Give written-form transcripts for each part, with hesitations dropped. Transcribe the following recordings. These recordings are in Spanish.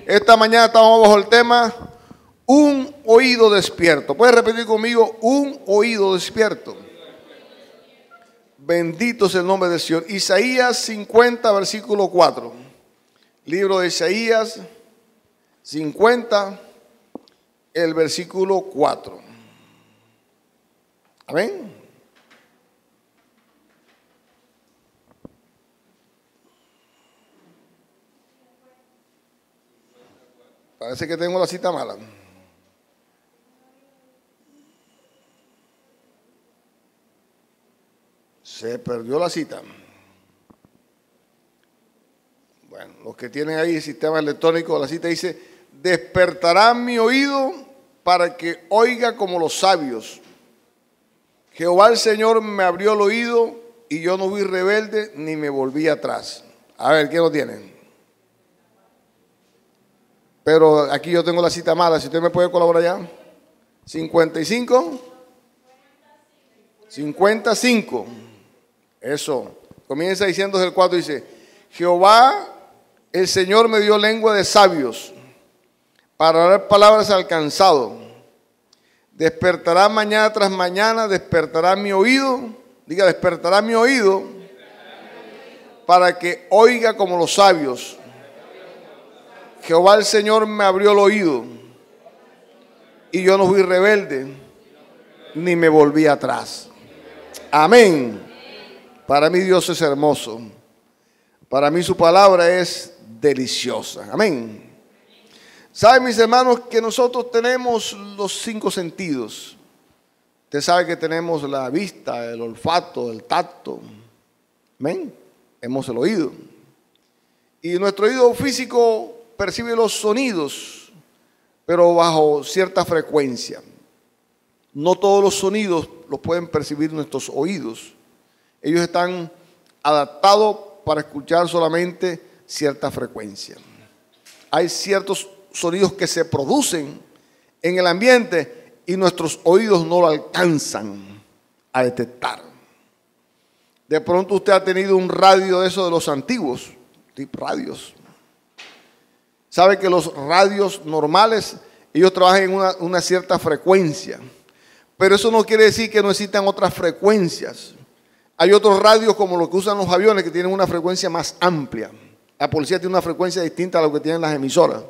Esta mañana estamos bajo el tema un oído despierto. ¿Puedes repetir conmigo? Un oído despierto. Bendito es el nombre del Señor. Isaías 50, versículo 4. Libro de Isaías 50, el versículo 4. Amén. Parece que tengo la cita mala. Se perdió la cita. Bueno, los que tienen ahí el sistema electrónico, la cita dice: despertará mi oído para que oiga como los sabios. Jehová el Señor me abrió el oído y yo no fui rebelde ni me volví atrás. A ver, ¿quién lo tiene? Pero aquí yo tengo la cita mala. Si usted me puede colaborar ya. 55. 55. Eso. Comienza diciendo desde el 4, dice: Jehová el Señor me dio lengua de sabios para dar palabras al cansado. Despertará mañana tras mañana, despertará mi oído. Diga, despertará mi oído para que oiga como los sabios. Jehová el Señor me abrió el oído y yo no fui rebelde ni me volví atrás. Amén. Para mí Dios es hermoso. Para mí su palabra es deliciosa. Amén. ¿Saben, mis hermanos, que nosotros tenemos los 5 sentidos? Usted sabe que tenemos la vista, el olfato, el tacto. Amén. Hemos el oído. Y nuestro oído físico percibe los sonidos, pero bajo cierta frecuencia. No todos los sonidos los pueden percibir nuestros oídos. Ellos están adaptados para escuchar solamente cierta frecuencia. Hay ciertos sonidos que se producen en el ambiente y nuestros oídos no lo alcanzan a detectar. De pronto usted ha tenido un radio de esos de los antiguos, tipo radios. Sabe que los radios normales, ellos trabajan en una cierta frecuencia. Pero eso no quiere decir que no existan otras frecuencias. Hay otros radios como los que usan los aviones que tienen una frecuencia más amplia. La policía tiene una frecuencia distinta a lo que tienen las emisoras.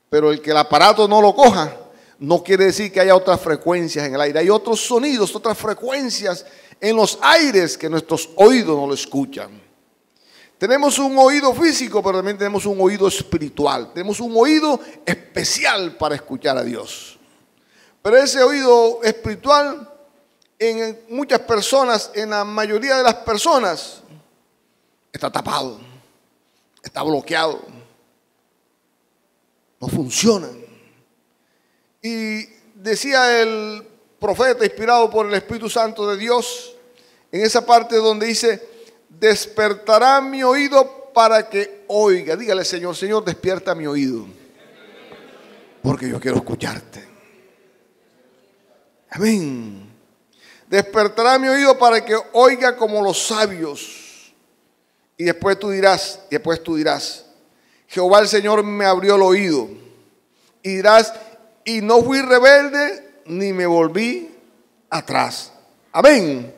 Pero el que el aparato no lo coja, no quiere decir que haya otras frecuencias en el aire. Hay otros sonidos, otras frecuencias en los aires que nuestros oídos no lo escuchan. Tenemos un oído físico, pero también tenemos un oído espiritual. Tenemos un oído especial para escuchar a Dios. Pero ese oído espiritual, en muchas personas, en la mayoría de las personas, está tapado, está bloqueado, no funciona. Y decía el profeta inspirado por el Espíritu Santo de Dios, en esa parte donde dice: despertará mi oído para que oiga. Dígale: Señor, Señor, despierta mi oído, porque yo quiero escucharte. Amén. Despertará mi oído para que oiga como los sabios. Y después tú dirás, Jehová el Señor me abrió el oído. Y dirás: y no fui rebelde ni me volví atrás. Amén.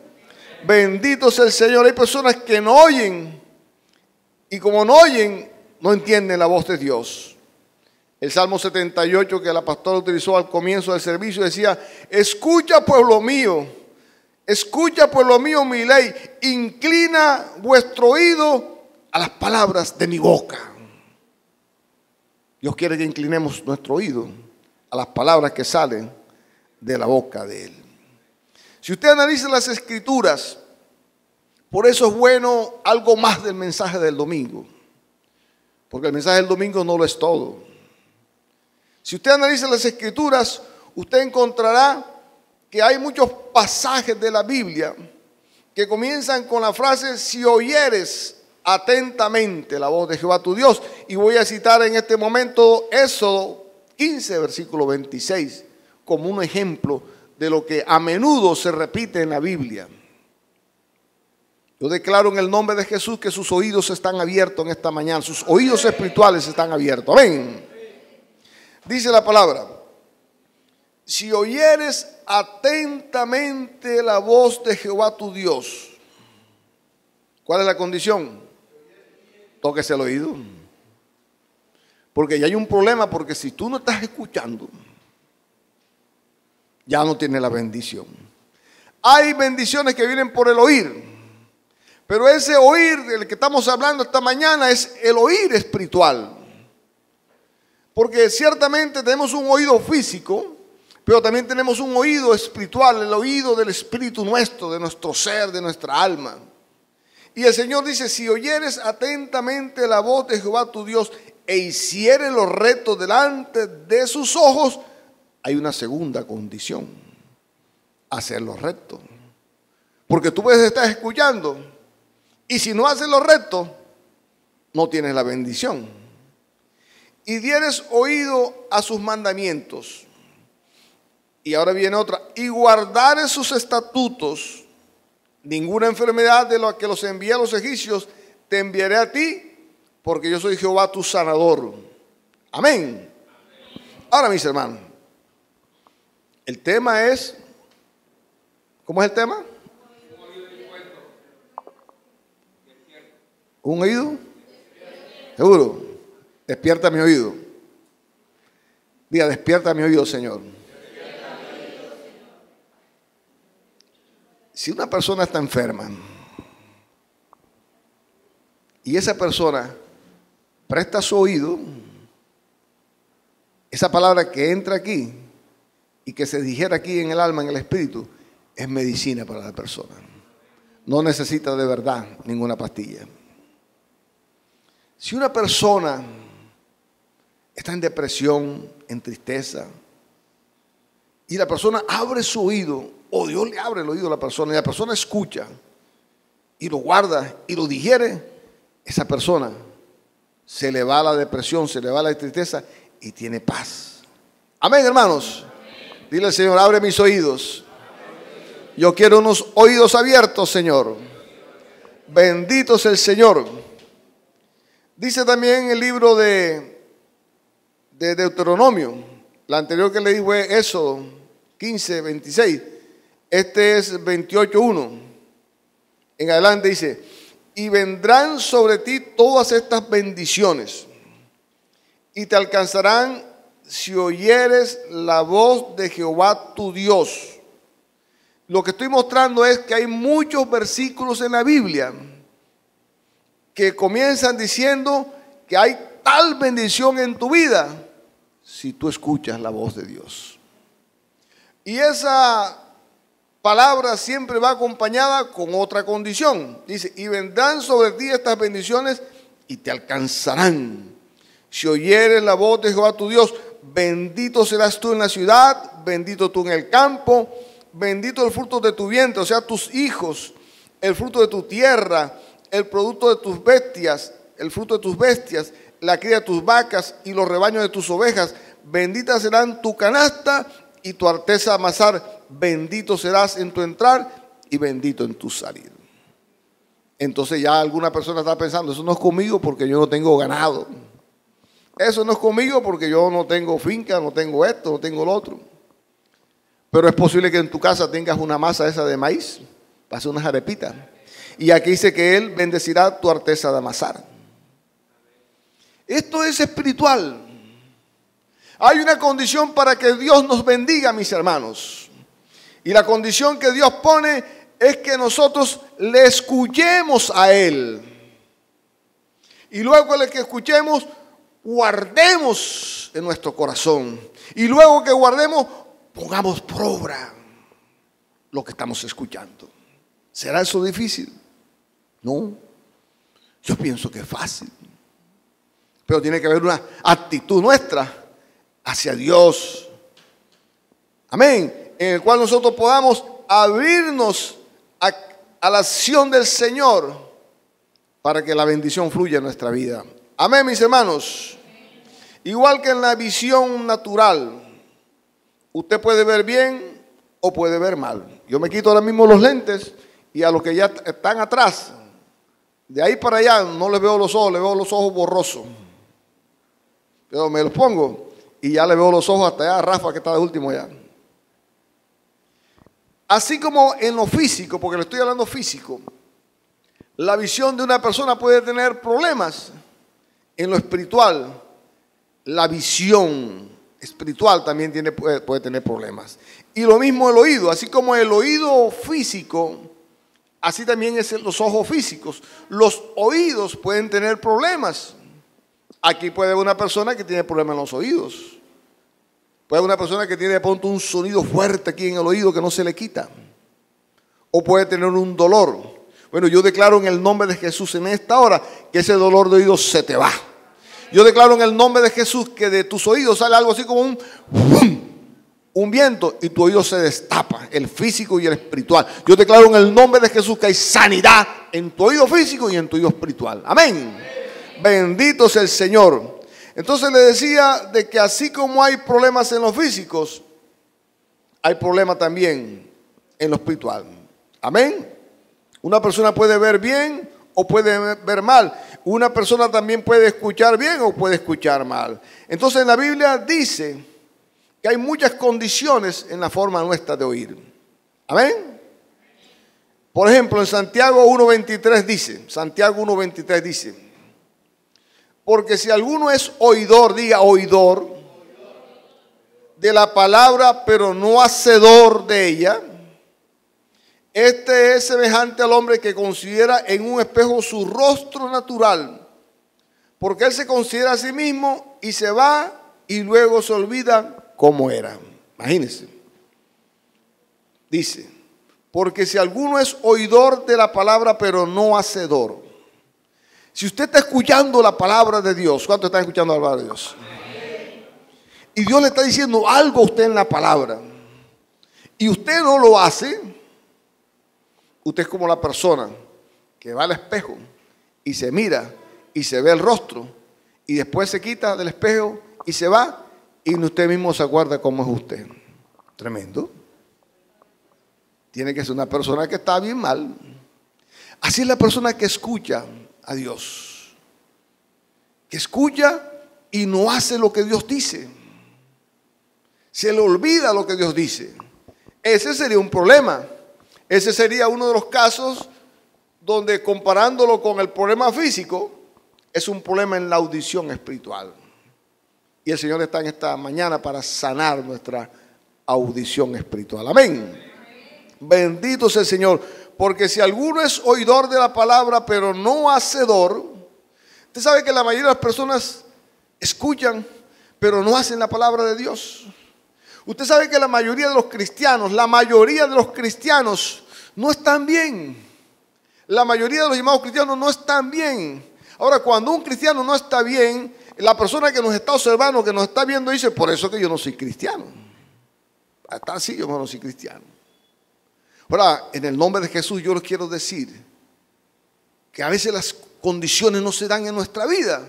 Bendito sea el Señor. Hay personas que no oyen, y como no oyen, no entienden la voz de Dios. El Salmo 78 que la pastora utilizó al comienzo del servicio decía: escucha, pueblo mío, mi ley, inclina vuestro oído a las palabras de mi boca. Dios quiere que inclinemos nuestro oído a las palabras que salen de la boca de Él. Si usted analiza las Escrituras, por eso es bueno algo más del mensaje del domingo, porque el mensaje del domingo no lo es todo. Si usted analiza las Escrituras, usted encontrará que hay muchos pasajes de la Biblia que comienzan con la frase: si oyeres atentamente la voz de Jehová tu Dios. Y voy a citar en este momento Éxodo 15, versículo 26, como un ejemplo de lo que a menudo se repite en la Biblia. Yo declaro en el nombre de Jesús que sus oídos están abiertos en esta mañana. Sus oídos espirituales están abiertos. Amén. Dice la palabra: si oyeres atentamente la voz de Jehová tu Dios. ¿Cuál es la condición? Tóquese el oído. Porque ya hay un problema, porque si tú no estás escuchando, ya no tienes la bendición. Hay bendiciones que vienen por el oír, pero ese oír del que estamos hablando esta mañana es el oír espiritual. Porque ciertamente tenemos un oído físico, pero también tenemos un oído espiritual, el oído del espíritu nuestro, de nuestro ser, de nuestra alma. Y el Señor dice: si oyeres atentamente la voz de Jehová tu Dios e hicieres los rectos delante de sus ojos, hay una segunda condición: hacer los rectos. Porque tú puedes estar escuchando y si no haces los rectos, no tienes la bendición. Y dieres oído a sus mandamientos. Y ahora viene otra: y guardares sus estatutos, ninguna enfermedad de la que los envié a los egipcios te enviaré a ti, porque yo soy Jehová tu sanador. Amén. Ahora, mis hermanos, el tema es, ¿cómo es el tema? ¿Un oído? ¿Seguro? Despierta mi oído. Diga: despierta mi oído, Señor. Si una persona está enferma y esa persona presta su oído, esa palabra que entra aquí y que se digiere aquí en el alma, en el espíritu, es medicina para la persona. No necesita de verdad ninguna pastilla. Si una persona está en depresión, en tristeza, y la persona abre su oído, o Dios le abre el oído a la persona, y la persona escucha, y lo guarda, y lo digiere, esa persona se le va la depresión, se le va la tristeza, y tiene paz. Amén, hermanos. Amén. Dile al Señor: abre mis oídos. Yo quiero unos oídos abiertos, Señor. Bendito es el Señor. Dice también el libro de Deuteronomio, la anterior que leí fue Éxodo 15, 26. Este es 28:1. En adelante dice: y vendrán sobre ti todas estas bendiciones, y te alcanzarán si oyeres la voz de Jehová tu Dios. Lo que estoy mostrando es que hay muchos versículos en la Biblia que comienzan diciendo que hay tal bendición en tu vida si tú escuchas la voz de Dios. Y esa palabra siempre va acompañada con otra condición. Dice: y vendrán sobre ti estas bendiciones y te alcanzarán si oyeres la voz de Jehová tu Dios. Bendito serás tú en la ciudad, bendito tú en el campo, bendito el fruto de tu vientre, o sea, tus hijos, el fruto de tu tierra, el producto de tus bestias, el fruto de tus bestias, la cría de tus vacas y los rebaños de tus ovejas. Bendita serán tu canasta y tu arteza amasar. Bendito serás en tu entrar y bendito en tu salir. Entonces ya alguna persona está pensando: eso no es conmigo porque yo no tengo ganado. Eso no es conmigo porque yo no tengo finca, no tengo esto, no tengo lo otro. Pero es posible que en tu casa tengas una masa esa de maíz para hacer unas arepitas. Y aquí dice que Él bendecirá tu arteza de amasar. Esto es espiritual. Hay una condición para que Dios nos bendiga, mis hermanos. Y la condición que Dios pone es que nosotros le escuchemos a Él. Y luego de que escuchemos, guardemos en nuestro corazón. Y luego que guardemos, pongamos por obra lo que estamos escuchando. ¿Será eso difícil? No. Yo pienso que es fácil. Pero tiene que haber una actitud nuestra hacia Dios. Amén. En el cual nosotros podamos abrirnos a la acción del Señor para que la bendición fluya en nuestra vida. Amén, mis hermanos. Igual que en la visión natural, usted puede ver bien o puede ver mal. Yo me quito ahora mismo los lentes y a los que ya están atrás, De ahí para allá no le veo los ojos borrosos. Pero me los pongo y ya le veo los ojos hasta allá a Rafa, que está de último ya. Así como en lo físico, porque le estoy hablando físico, la visión de una persona puede tener problemas. En lo espiritual, la visión espiritual también puede tener problemas. Y lo mismo el oído, así como el oído físico, así también es los ojos físicos. Los oídos pueden tener problemas. Aquí puede haber una persona que tiene problemas en los oídos. Puede haber una persona que tiene de pronto un sonido fuerte aquí en el oído que no se le quita. O puede tener un dolor. Bueno, yo declaro en el nombre de Jesús en esta hora que ese dolor de oído se te va. Yo declaro en el nombre de Jesús que de tus oídos sale algo así como un viento y tu oído se destapa, el físico y el espiritual. Yo declaro en el nombre de Jesús que hay sanidad en tu oído físico y en tu oído espiritual. Amén. Bendito sea el Señor. Entonces le decía de que así como hay problemas en los físicos, hay problemas también en lo espiritual. Amén. Una persona puede ver bien o puede ver mal. Una persona también puede escuchar bien o puede escuchar mal. Entonces en la Biblia dice que hay muchas condiciones en la forma nuestra de oír. Amén. Por ejemplo, en Santiago 1:23 dice, porque si alguno es oidor, diga oidor, de la palabra, pero no hacedor de ella, este es semejante al hombre que considera en un espejo su rostro natural, porque él se considera a sí mismo y se va y luego se olvida cómo era. Imagínense. Dice, porque si alguno es oidor de la palabra, pero no hacedor. Si usted está escuchando la palabra de Dios, ¿cuántos están escuchando la palabra de Dios? Y Dios le está diciendo algo a usted en la palabra, y usted no lo hace, usted es como la persona que va al espejo y se mira y se ve el rostro y después se quita del espejo y se va y usted mismo se acuerda cómo es usted. Tremendo. Tiene que ser una persona que está bien mal. Así es la persona que escucha a Dios, que escucha y no hace lo que Dios dice. Se le olvida lo que Dios dice. Ese sería un problema. Ese sería uno de los casos donde, comparándolo con el problema físico, es un problema en la audición espiritual. Y el Señor está en esta mañana para sanar nuestra audición espiritual. Amén. Bendito sea el Señor. Porque si alguno es oidor de la palabra, pero no hacedor, usted sabe que la mayoría de las personas escuchan, pero no hacen la palabra de Dios. Usted sabe que la mayoría de los cristianos no están bien. La mayoría de los llamados cristianos no están bien. Ahora, cuando un cristiano no está bien, la persona que nos está observando, que nos está viendo, dice, por eso que yo no soy cristiano. Hasta así yo no soy cristiano. Ahora, en el nombre de Jesús yo les quiero decir que a veces las condiciones no se dan en nuestra vida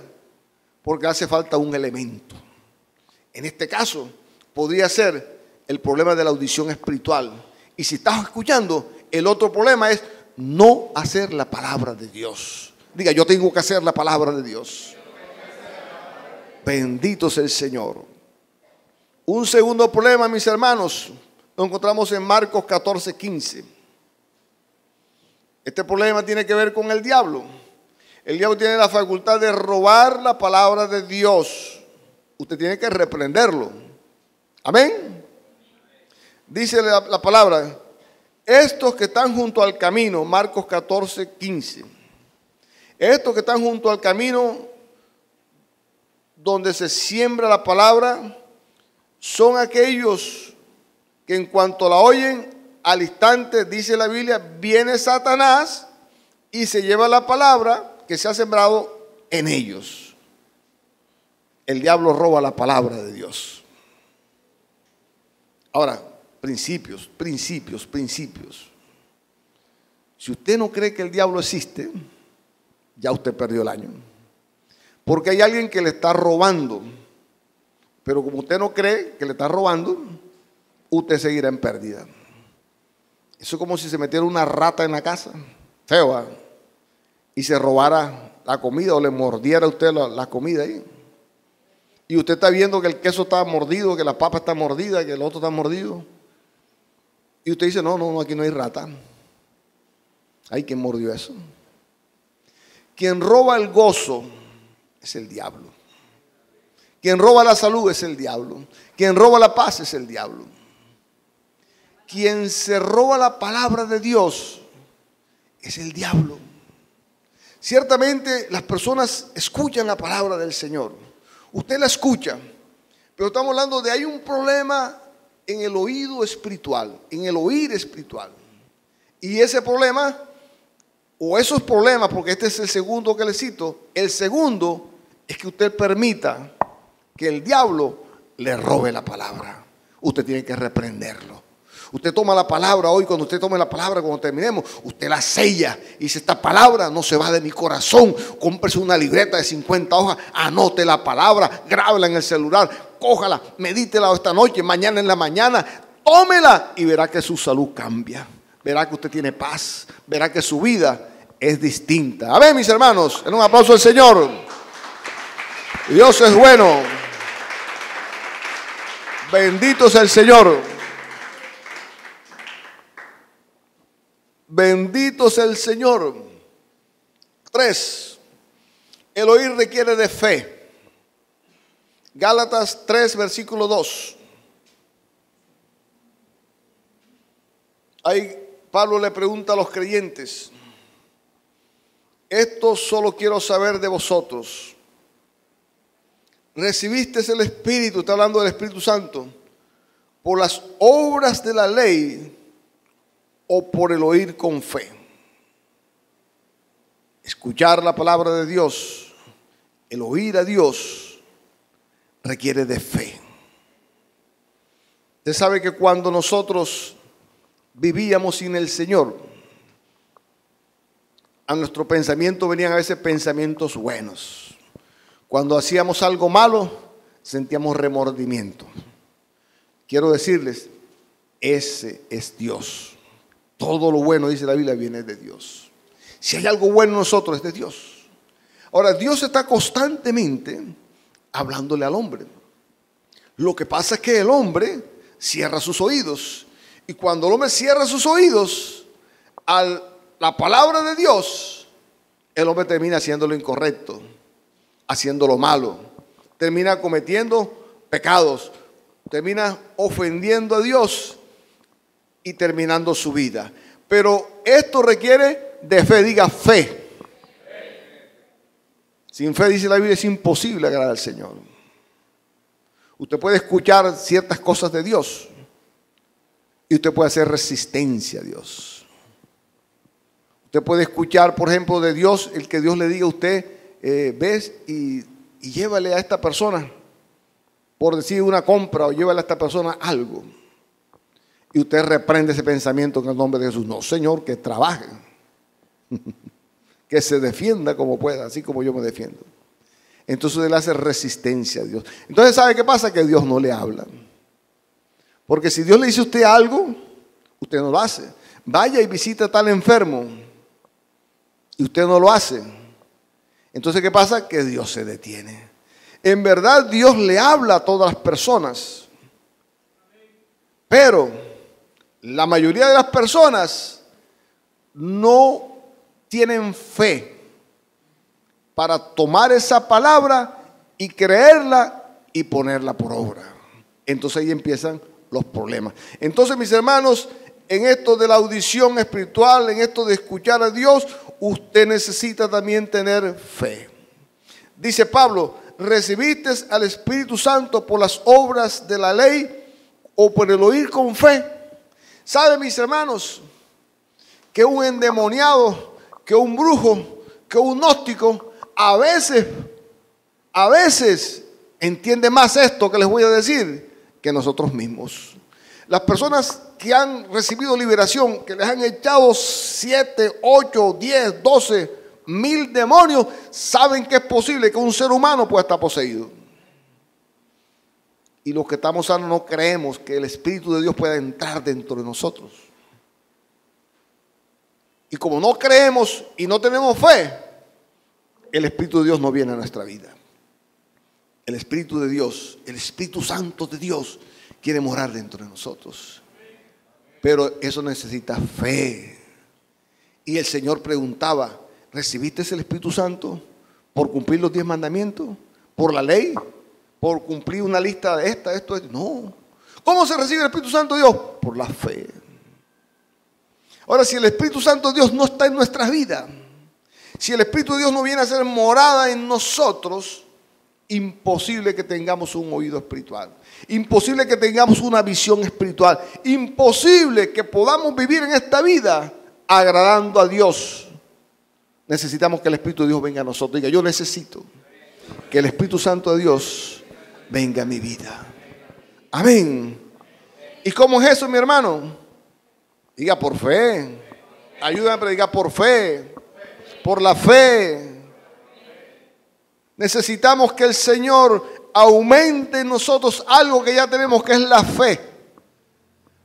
porque hace falta un elemento. En este caso, podría ser el problema de la audición espiritual. Y si estás escuchando, el otro problema es no hacer la palabra de Dios. Diga, yo tengo que hacer la palabra de Dios. Bendito sea el Señor. Un segundo problema, mis hermanos, lo encontramos en Marcos 14:15. Este problema tiene que ver con el diablo. El diablo tiene la facultad de robar la palabra de Dios. Usted tiene que reprenderlo. Amén. Dice la palabra, estos que están junto al camino, Marcos 14:15. Estos que están junto al camino donde se siembra la palabra son aquellos que en cuanto la oyen, al instante, dice la Biblia, viene Satanás y se lleva la palabra que se ha sembrado en ellos. El diablo roba la palabra de Dios. Ahora, principios. Si usted no cree que el diablo existe, ya usted perdió el año. Porque hay alguien que le está robando. Pero como usted no cree que le está robando, usted seguirá en pérdida. Eso es como si se metiera una rata en la casa. Feo, ¿eh? y se robara la comida o le mordiera a usted la comida ahí. Y usted está viendo que el queso está mordido, que la papa está mordida, que el otro está mordido. Y usted dice, no, aquí no hay rata. Ay, ¿quién mordió eso? Quien roba el gozo es el diablo. Quien roba la salud es el diablo. Quien roba la paz es el diablo. Quien se roba la palabra de Dios es el diablo. Ciertamente las personas escuchan la palabra del Señor. Usted la escucha, pero estamos hablando de hay un problema en el oído espiritual, en el oír espiritual. Y ese problema, o esos problemas, porque este es el segundo que le cito, el segundo es que usted permita que el diablo le robe la palabra. Usted tiene que reprenderlo. Usted toma la palabra hoy, cuando usted tome la palabra, cuando terminemos, usted la sella y dice, esta palabra no se va de mi corazón. Cómprese una libreta de 50 hojas, anote la palabra, grábela en el celular, cójala, medítela esta noche, mañana en la mañana, tómela y verá que su salud cambia. Verá que usted tiene paz, verá que su vida es distinta. Amén, mis hermanos, en un aplauso al Señor. Dios es bueno. Bendito sea el Señor. Bendito sea el Señor. 3. El oír requiere de fe. Gálatas 3, versículo 2. Ahí Pablo le pregunta a los creyentes: esto solo quiero saber de vosotros. ¿Recibisteis el Espíritu? Está hablando del Espíritu Santo. ¿Por las obras de la ley o por el oír con fe? Escuchar la palabra de Dios, el oír a Dios, requiere de fe. Usted sabe que cuando nosotros vivíamos sin el Señor, a nuestro pensamiento venían a veces pensamientos buenos. Cuando hacíamos algo malo, sentíamos remordimiento. Quiero decirles, ese es Dios. Todo lo bueno, dice la Biblia, viene de Dios. Si hay algo bueno en nosotros, es de Dios. Ahora, Dios está constantemente hablándole al hombre. Lo que pasa es que el hombre cierra sus oídos. Y cuando el hombre cierra sus oídos a la palabra de Dios, el hombre termina haciendo lo incorrecto, haciendo lo malo, termina cometiendo pecados, termina ofendiendo a Dios y terminando su vida. Pero esto requiere de fe, diga fe. Sin fe, dice la Biblia, es imposible agradar al Señor. Usted puede escuchar ciertas cosas de Dios y usted puede hacer resistencia a Dios. Usted puede escuchar, por ejemplo, de Dios, el que Dios le diga a usted, ves y llévale a esta persona, por decir una compra, o llévale a esta persona algo. Y usted reprende ese pensamiento en el nombre de Jesús. No, Señor, que trabaje, que se defienda como pueda, así como yo me defiendo. Entonces él hace resistencia a Dios. Entonces, ¿sabe qué pasa? Que Dios no le habla. Porque si Dios le dice a usted algo, usted no lo hace. Vaya y visita a tal enfermo y usted no lo hace. Entonces, ¿qué pasa? Que Dios se detiene. En verdad, Dios le habla a todas las personas. Pero la mayoría de las personas no tienen fe para tomar esa palabra y creerla y ponerla por obra. Entonces ahí empiezan los problemas. Entonces, mis hermanos, en esto de la audición espiritual, en esto de escuchar a Dios, usted necesita también tener fe. Dice Pablo: ¿recibiste al Espíritu Santo por las obras de la ley o por el oír con fe? ¿Sabe, mis hermanos, que un endemoniado, que un brujo, que un gnóstico, a veces entiende más esto que les voy a decir que nosotros mismos? Las personas que han recibido liberación, que les han echado 7, 8, 10, 12 mil demonios, saben que es posible que un ser humano pueda estar poseído. Y los que estamos sanos no creemos que el Espíritu de Dios pueda entrar dentro de nosotros. Y como no creemos y no tenemos fe, el Espíritu de Dios no viene a nuestra vida. El Espíritu de Dios, el Espíritu Santo de Dios quiere morar dentro de nosotros. Pero eso necesita fe. Y el Señor preguntaba, ¿recibiste el Espíritu Santo por cumplir los 10 mandamientos? ¿Por la ley? ¿Por cumplir una lista de esto? No. ¿Cómo se recibe el Espíritu Santo de Dios? Por la fe. Ahora, si el Espíritu Santo de Dios no está en nuestras vidas, si el Espíritu de Dios no viene a ser morada en nosotros, imposible que tengamos un oído espiritual, imposible que tengamos una visión espiritual, imposible que podamos vivir en esta vida agradando a Dios. Necesitamos que el Espíritu de Dios venga a nosotros. Diga, yo necesito que el Espíritu Santo de Dios venga a mi vida. Amén. ¿Y cómo es eso, mi hermano? Diga, por fe. Ayúdame a predicar por fe. Por la fe. Necesitamos que el Señor aumente en nosotros algo que ya tenemos, que es la fe.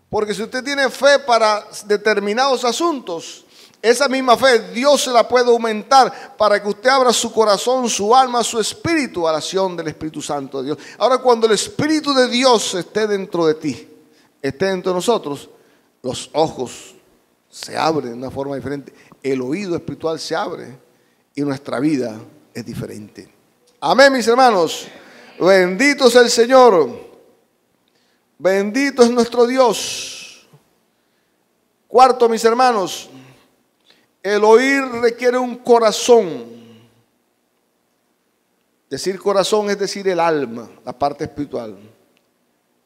Porque si usted tiene fe para determinados asuntos, esa misma fe Dios se la puede aumentar para que usted abra su corazón, su alma, su espíritu a la acción del Espíritu Santo de Dios. Ahora, cuando el Espíritu de Dios esté dentro de ti, esté dentro de nosotros, los ojos se abren de una forma diferente, el oído espiritual se abre y nuestra vida es diferente. Amén, mis hermanos. Bendito sea el Señor. Bendito es nuestro Dios. Cuarto, mis hermanos, el oír requiere un corazón. Decir corazón es decir el alma, la parte espiritual,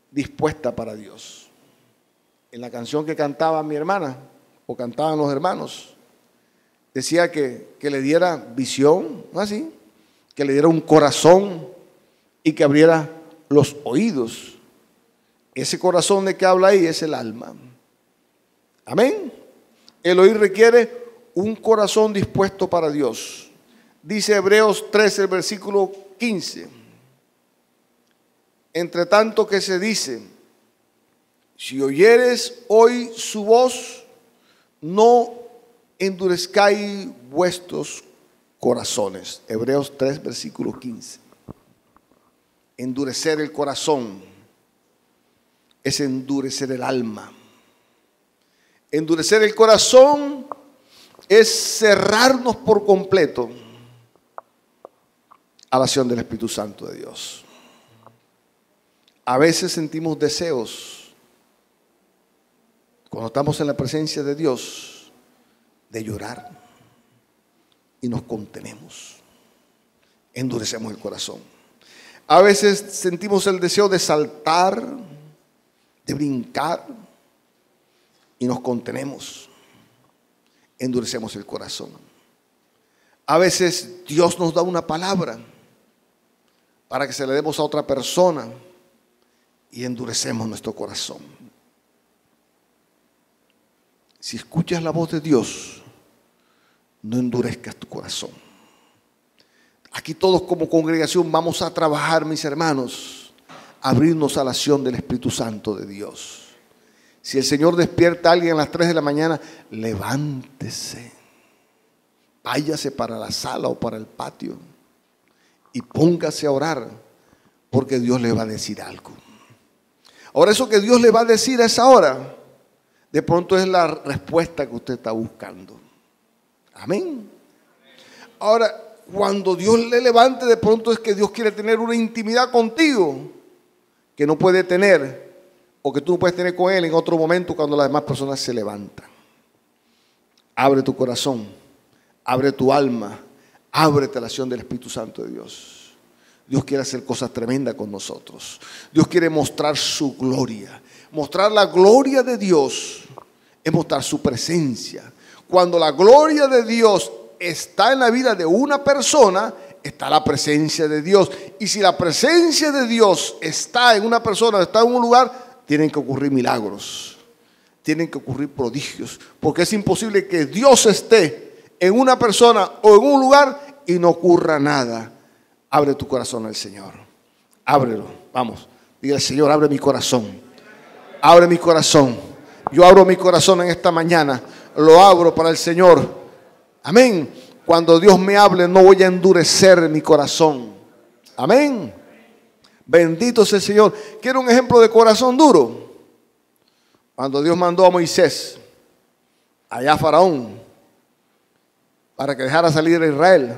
dispuesta para Dios. En la canción que cantaba mi hermana, o cantaban los hermanos, decía que le diera visión, ¿no así? Que le diera un corazón y que abriera los oídos. Ese corazón de que habla ahí es el alma. Amén. El oír requiere un corazón dispuesto para Dios. Dice Hebreos 13, el versículo 15. Entre tanto que se dice, si oyeres hoy su voz, no endurezcáis vuestros corazones. Hebreos 3, versículo 15. Endurecer el corazón es endurecer el alma. Endurecer el corazón es cerrarnos por completo a la acción del Espíritu Santo de Dios. A veces sentimos deseos, cuando estamos en la presencia de Dios, de llorar y nos contenemos, endurecemos el corazón. A veces sentimos el deseo de saltar, de brincar y nos contenemos, endurecemos el corazón. A veces Dios nos da una palabra para que se la demos a otra persona y endurecemos nuestro corazón. Si escuchas la voz de Dios, no endurezcas tu corazón. Aquí todos como congregación vamos a trabajar, mis hermanos, a abrirnos a la acción del Espíritu Santo de Dios. Si el Señor despierta a alguien a las 3 de la mañana, levántese, váyase para la sala o para el patio y póngase a orar, porque Dios le va a decir algo. Ahora, eso que Dios le va a decir a esa hora, de pronto es la respuesta que usted está buscando. Amén. Ahora, cuando Dios le levante, de pronto es que Dios quiere tener una intimidad contigo que no puede tener, o que tú no puedes tener con Él en otro momento cuando las demás personas se levantan. Abre tu corazón, abre tu alma, ábrete a la acción del Espíritu Santo de Dios. Dios quiere hacer cosas tremendas con nosotros. Dios quiere mostrar su gloria. Mostrar la gloria de Dios es mostrar su presencia. Cuando la gloria de Dios está en la vida de una persona, está la presencia de Dios. Y si la presencia de Dios está en una persona, está en un lugar, tienen que ocurrir milagros, tienen que ocurrir prodigios, porque es imposible que Dios esté en una persona o en un lugar y no ocurra nada. Abre tu corazón al Señor, ábrelo, vamos, diga al Señor, abre mi corazón, abre mi corazón. Yo abro mi corazón en esta mañana, lo abro para el Señor. Amén. Cuando Dios me hable, no voy a endurecer mi corazón. Amén. Bendito sea el Señor. ¿Quiere un ejemplo de corazón duro? Cuando Dios mandó a Moisés allá a Faraón para que dejara salir a Israel,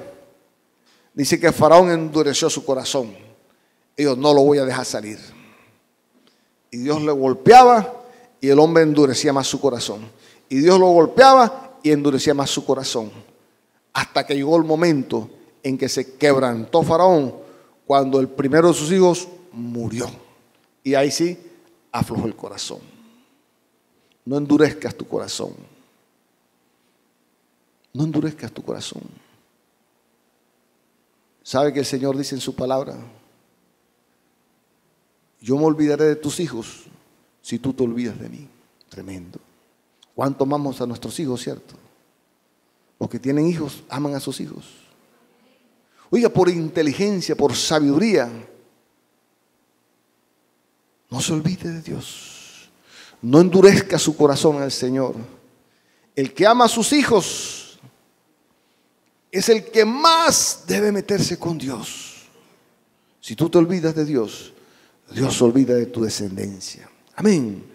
dice que Faraón endureció su corazón. Dijo, no lo voy a dejar salir. Y Dios le golpeaba y el hombre endurecía más su corazón. Y Dios lo golpeaba y endurecía más su corazón. Hasta que llegó el momento en que se quebrantó Faraón, cuando el primero de sus hijos murió. Y ahí sí aflojó el corazón. No endurezcas tu corazón. No endurezcas tu corazón. ¿Sabe que el Señor dice en su palabra? Yo me olvidaré de tus hijos si tú te olvidas de mí. Tremendo. ¿Cuánto amamos a nuestros hijos, cierto? Los que tienen hijos aman a sus hijos. Oiga, por inteligencia, por sabiduría, no se olvide de Dios. No endurezca su corazón al Señor. El que ama a sus hijos es el que más debe meterse con Dios. Si tú te olvidas de Dios, Dios se olvida de tu descendencia. Amén.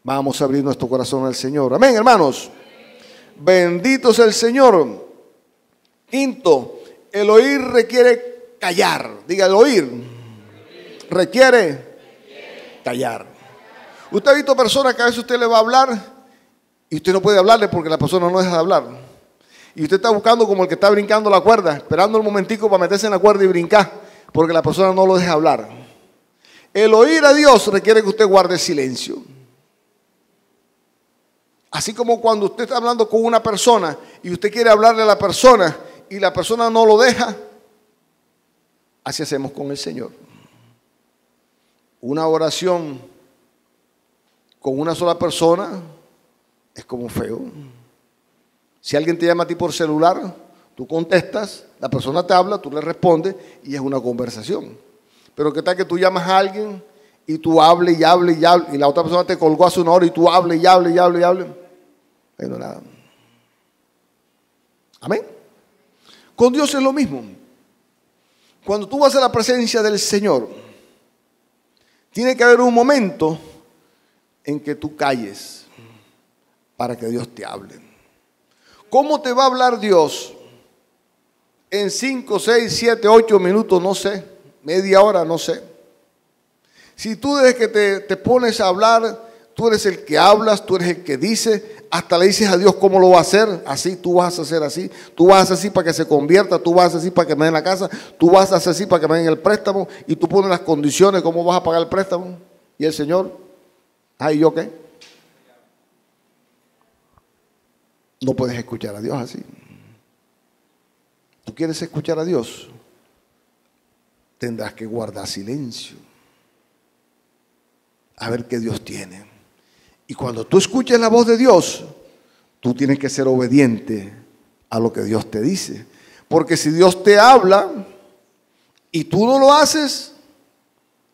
Vamos a abrir nuestro corazón al Señor. Amén, hermanos. Bendito sea el Señor. Quinto, el oír requiere callar. Diga, el oír requiere callar. Usted ha visto personas que a veces usted le va a hablar y usted no puede hablarle porque la persona no deja de hablar. Y usted está buscando como el que está brincando la cuerda, esperando un momentico para meterse en la cuerda y brincar, porque la persona no lo deja hablar. El oír a Dios requiere que usted guarde silencio. Así como cuando usted está hablando con una persona y usted quiere hablarle a la persona y la persona no lo deja, así hacemos con el Señor. Una oración con una sola persona es como feo. Si alguien te llama a ti por celular, tú contestas, la persona te habla, tú le respondes y es una conversación. Pero ¿qué tal que tú llamas a alguien y tú hables y hables y hables y la otra persona te colgó hace una hora y tú hables y hables y hables y hables? Bueno, nada. Amén. Con Dios es lo mismo. Cuando tú vas a la presencia del Señor, tiene que haber un momento en que tú calles para que Dios te hable. ¿Cómo te va a hablar Dios? En 5, 6, 7, 8 minutos, no sé, media hora, no sé. Si tú desde que te pones a hablar, tú eres el que hablas, tú eres el que dice, hasta le dices a Dios cómo lo va a hacer, así, tú vas a hacer así, tú vas a hacer así para que se convierta, tú vas a hacer así para que me den la casa, tú vas a hacer así para que me den el préstamo, y tú pones las condiciones, cómo vas a pagar el préstamo, y el Señor, ¿y yo qué? No puedes escuchar a Dios así. ¿Tú quieres escuchar a Dios? Tendrás que guardar silencio. A ver qué Dios tiene. Y cuando tú escuches la voz de Dios, tú tienes que ser obediente a lo que Dios te dice. Porque si Dios te habla y tú no lo haces,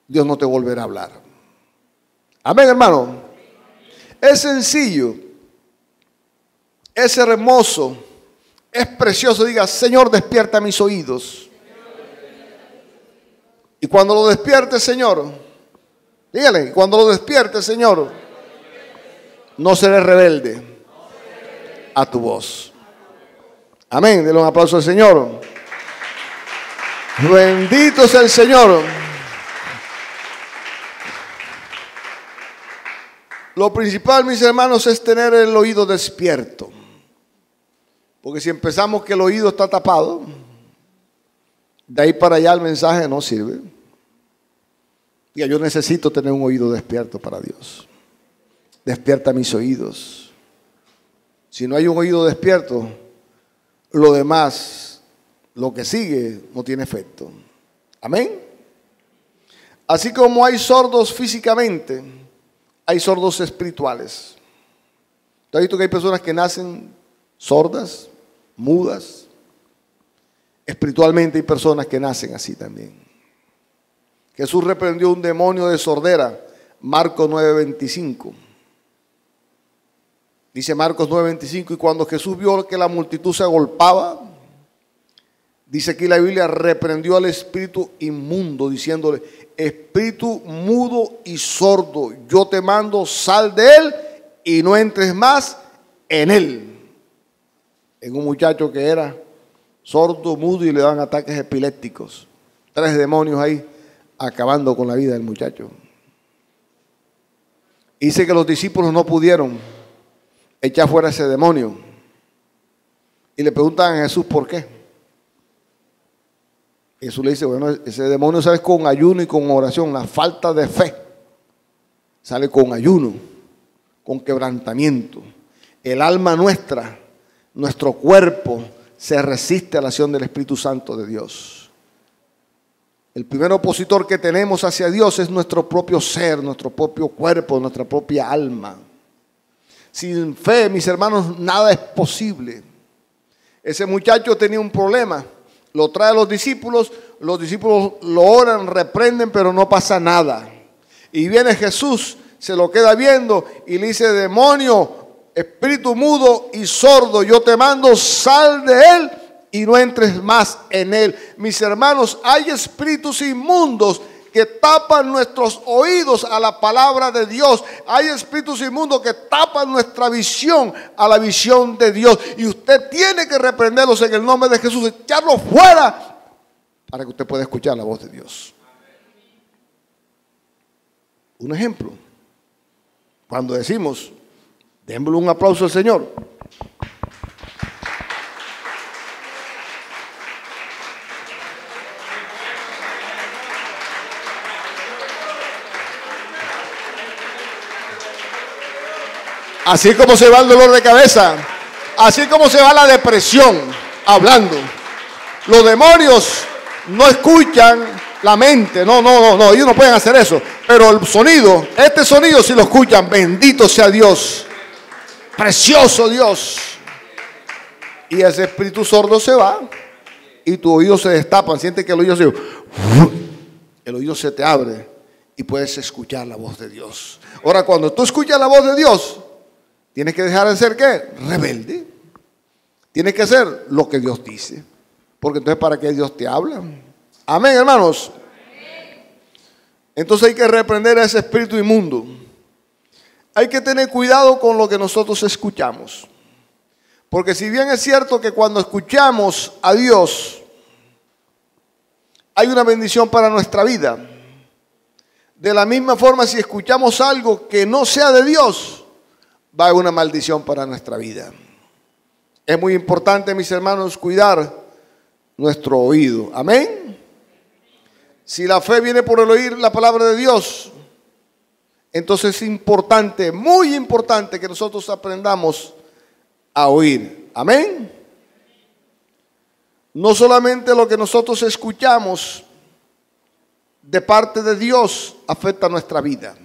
Dios no te volverá a hablar. Amén, hermano. Es sencillo. Es hermoso, es precioso. Diga, Señor, despierta mis oídos. Y cuando lo despierte, Señor, dígale, cuando lo despierte, Señor, no seré rebelde a tu voz. Amén. Denle un aplauso al Señor. Bendito sea el Señor. Lo principal, mis hermanos, es tener el oído despierto. Porque si empezamos que el oído está tapado, de ahí para allá el mensaje no sirve. Y yo necesito tener un oído despierto para Dios. Despierta mis oídos. Si no hay un oído despierto, lo demás, lo que sigue, no tiene efecto. Amén. Así como hay sordos físicamente, hay sordos espirituales. ¿Tú has visto que hay personas que nacen sordas, mudas? Espiritualmente hay personas que nacen así también. Jesús reprendió un demonio de sordera, Marcos 9:25. Dice Marcos 9:25, y cuando Jesús vio que la multitud se agolpaba, dice aquí la Biblia, reprendió al espíritu inmundo, diciéndole: espíritu mudo y sordo, yo te mando, sal de él y no entres más en él. En un muchacho que era sordo, mudo y le daban ataques epilépticos. 3 demonios ahí acabando con la vida del muchacho. Dice que los discípulos no pudieron echar fuera ese demonio. Y le preguntan a Jesús por qué. Jesús le dice: bueno, ese demonio sale con ayuno y con oración. La falta de fe sale con ayuno, con quebrantamiento. El alma nuestra, nuestro cuerpo, se resiste a la acción del Espíritu Santo de Dios. El primer opositor que tenemos hacia Dios es nuestro propio ser, nuestro propio cuerpo, nuestra propia alma. Sin fe, mis hermanos, nada es posible. Ese muchacho tenía un problema. Lo trae a los discípulos lo oran, reprenden, pero no pasa nada. Y viene Jesús, se lo queda viendo y le dice: demonio, espíritu mudo y sordo, yo te mando, sal de él y no entres más en él. Mis hermanos, hay espíritus inmundos que tapan nuestros oídos a la palabra de Dios. Hay espíritus inmundos que tapan nuestra visión a la visión de Dios. Y usted tiene que reprenderlos en el nombre de Jesús, echarlos fuera para que usted pueda escuchar la voz de Dios. Un ejemplo, cuando decimos: démosle un aplauso al Señor. Así como se va el dolor de cabeza, así como se va la depresión, hablando. Los demonios no escuchan la mente, no, ellos no pueden hacer eso. Pero el sonido, este sonido sí lo escuchan. Bendito sea Dios, precioso Dios. Y ese espíritu sordo se va y tus oídos se destapan. Siente que el oído se te abre y puedes escuchar la voz de Dios. Ahora, cuando tú escuchas la voz de Dios, tienes que dejar de ser ¿qué? Rebelde. Tienes que hacer lo que Dios dice. Porque entonces, ¿para qué Dios te habla? Amén, hermanos. Entonces hay que reprender a ese espíritu inmundo. Hay que tener cuidado con lo que nosotros escuchamos. Porque si bien es cierto que cuando escuchamos a Dios, hay una bendición para nuestra vida. De la misma forma, si escuchamos algo que no sea de Dios, va a haber una maldición para nuestra vida. Es muy importante, mis hermanos, cuidar nuestro oído. Amén. Si la fe viene por el oír la palabra de Dios, entonces es importante, muy importante, que nosotros aprendamos a oír. Amén. No solamente lo que nosotros escuchamos de parte de Dios afecta nuestra vida.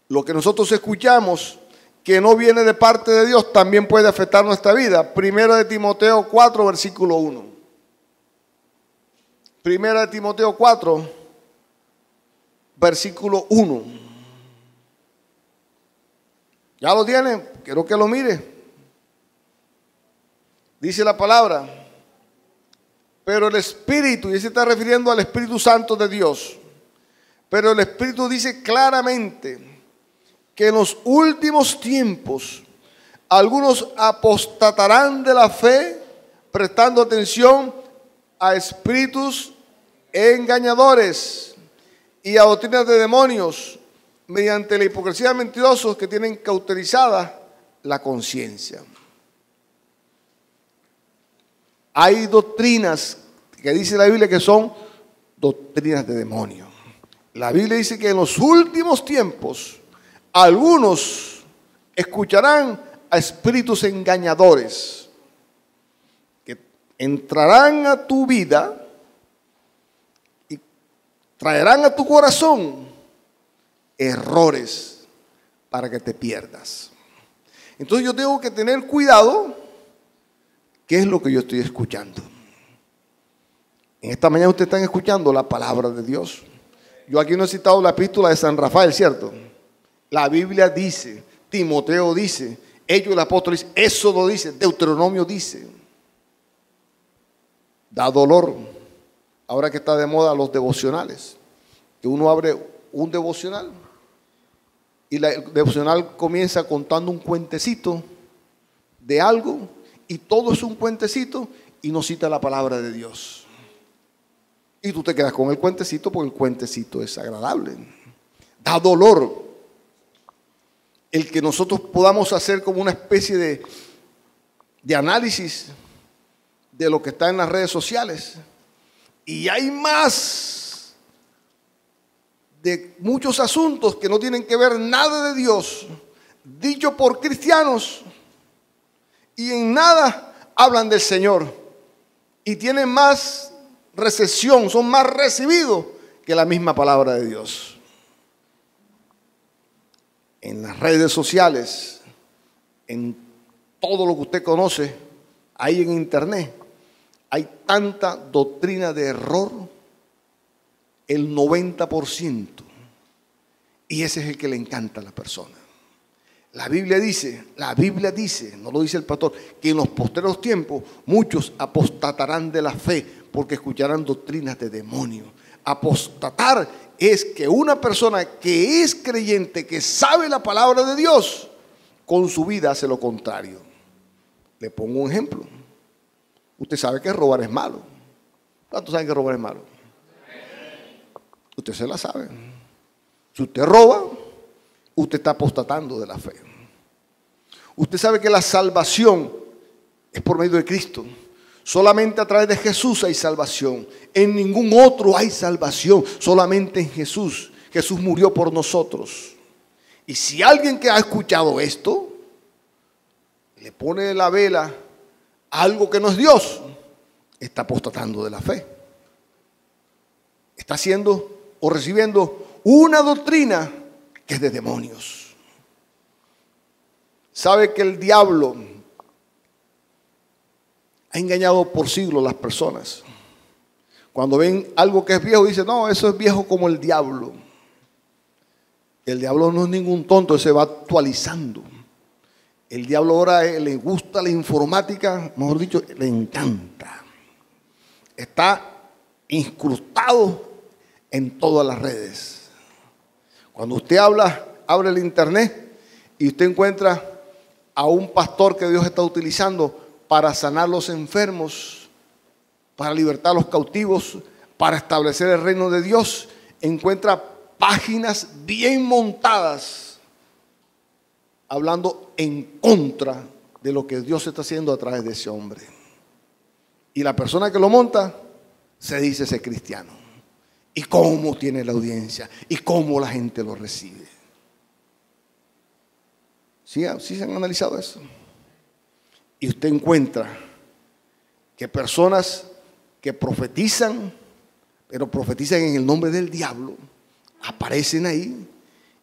Lo que nosotros escuchamos que no viene de parte de Dios también puede afectar nuestra vida. Primera de Timoteo 4, versículo 1. Primera de Timoteo 4, versículo 1. ¿Ya lo tienen? Quiero que lo mire. Dice la palabra: pero el Espíritu, y se está refiriendo al Espíritu Santo de Dios, pero el Espíritu dice claramente que en los últimos tiempos algunos apostatarán de la fe, prestando atención a espíritus engañadores y a doctrinas de demonios, mediante la hipocresía de mentirosos que tienen cauterizada la conciencia. Hay doctrinas que dice la Biblia que son doctrinas de demonios. La Biblia dice que en los últimos tiempos algunos escucharán a espíritus engañadores que entrarán a tu vida y traerán a tu corazón errores para que te pierdas. Entonces yo tengo que tener cuidado. ¿Qué es lo que yo estoy escuchando? En esta mañana ustedes están escuchando la palabra de Dios. Yo aquí no he citado la epístola de San Rafael, ¿cierto? La Biblia dice, Timoteo dice, Hechos, el apóstol dice, Éxodo dice, Deuteronomio dice. Da dolor, ahora que está de moda los devocionales, que uno abre un devocional y el devocional comienza contando un cuentecito de algo y todo es un cuentecito y no cita la palabra de Dios. Y tú te quedas con el cuentecito porque el cuentecito es agradable. Da dolor el que nosotros podamos hacer como una especie de análisis de lo que está en las redes sociales. Y hay más de muchos asuntos que no tienen que ver nada de Dios, dicho por cristianos, y en nada hablan del Señor. Y tienen más recepción, son más recibidos que la misma palabra de Dios. En las redes sociales, en todo lo que usted conoce, ahí en internet, hay tanta doctrina de error, el 90%, y ese es el que le encanta a la persona. La Biblia dice, no lo dice el pastor, que en los postreros tiempos muchos apostatarán de la fe porque escucharán doctrinas de demonios. Apostatar es que una persona que es creyente, que sabe la palabra de Dios, con su vida hace lo contrario. Le pongo un ejemplo. Usted sabe que robar es malo. ¿Cuántos saben que robar es malo? Usted se la sabe. Si usted roba, usted está apostatando de la fe. Usted sabe que la salvación es por medio de Cristo. Solamente a través de Jesús hay salvación. En ningún otro hay salvación. Solamente en Jesús. Jesús murió por nosotros. Y si alguien que ha escuchado esto le pone la vela a algo que no es Dios, está apostatando de la fe. Está haciendo o recibiendo una doctrina que es de demonios. Sabe que el diablo ha engañado por siglos a las personas. Cuando ven algo que es viejo, dicen, no, eso es viejo como el diablo. El diablo no es ningún tonto, se va actualizando. El diablo ahora le gusta la informática, mejor dicho, le encanta. Está incrustado en todas las redes. Cuando usted abre el internet y usted encuentra a un pastor que Dios está utilizando para sanar los enfermos, para libertar a los cautivos, para establecer el reino de Dios, encuentra páginas bien montadas hablando en contra de lo que Dios está haciendo a través de ese hombre. Y la persona que lo monta se dice ser cristiano. ¿Y cómo tiene la audiencia? ¿Y cómo la gente lo recibe? ¿Sí se han analizado eso? Y usted encuentra que personas que profetizan, pero profetizan en el nombre del diablo, aparecen ahí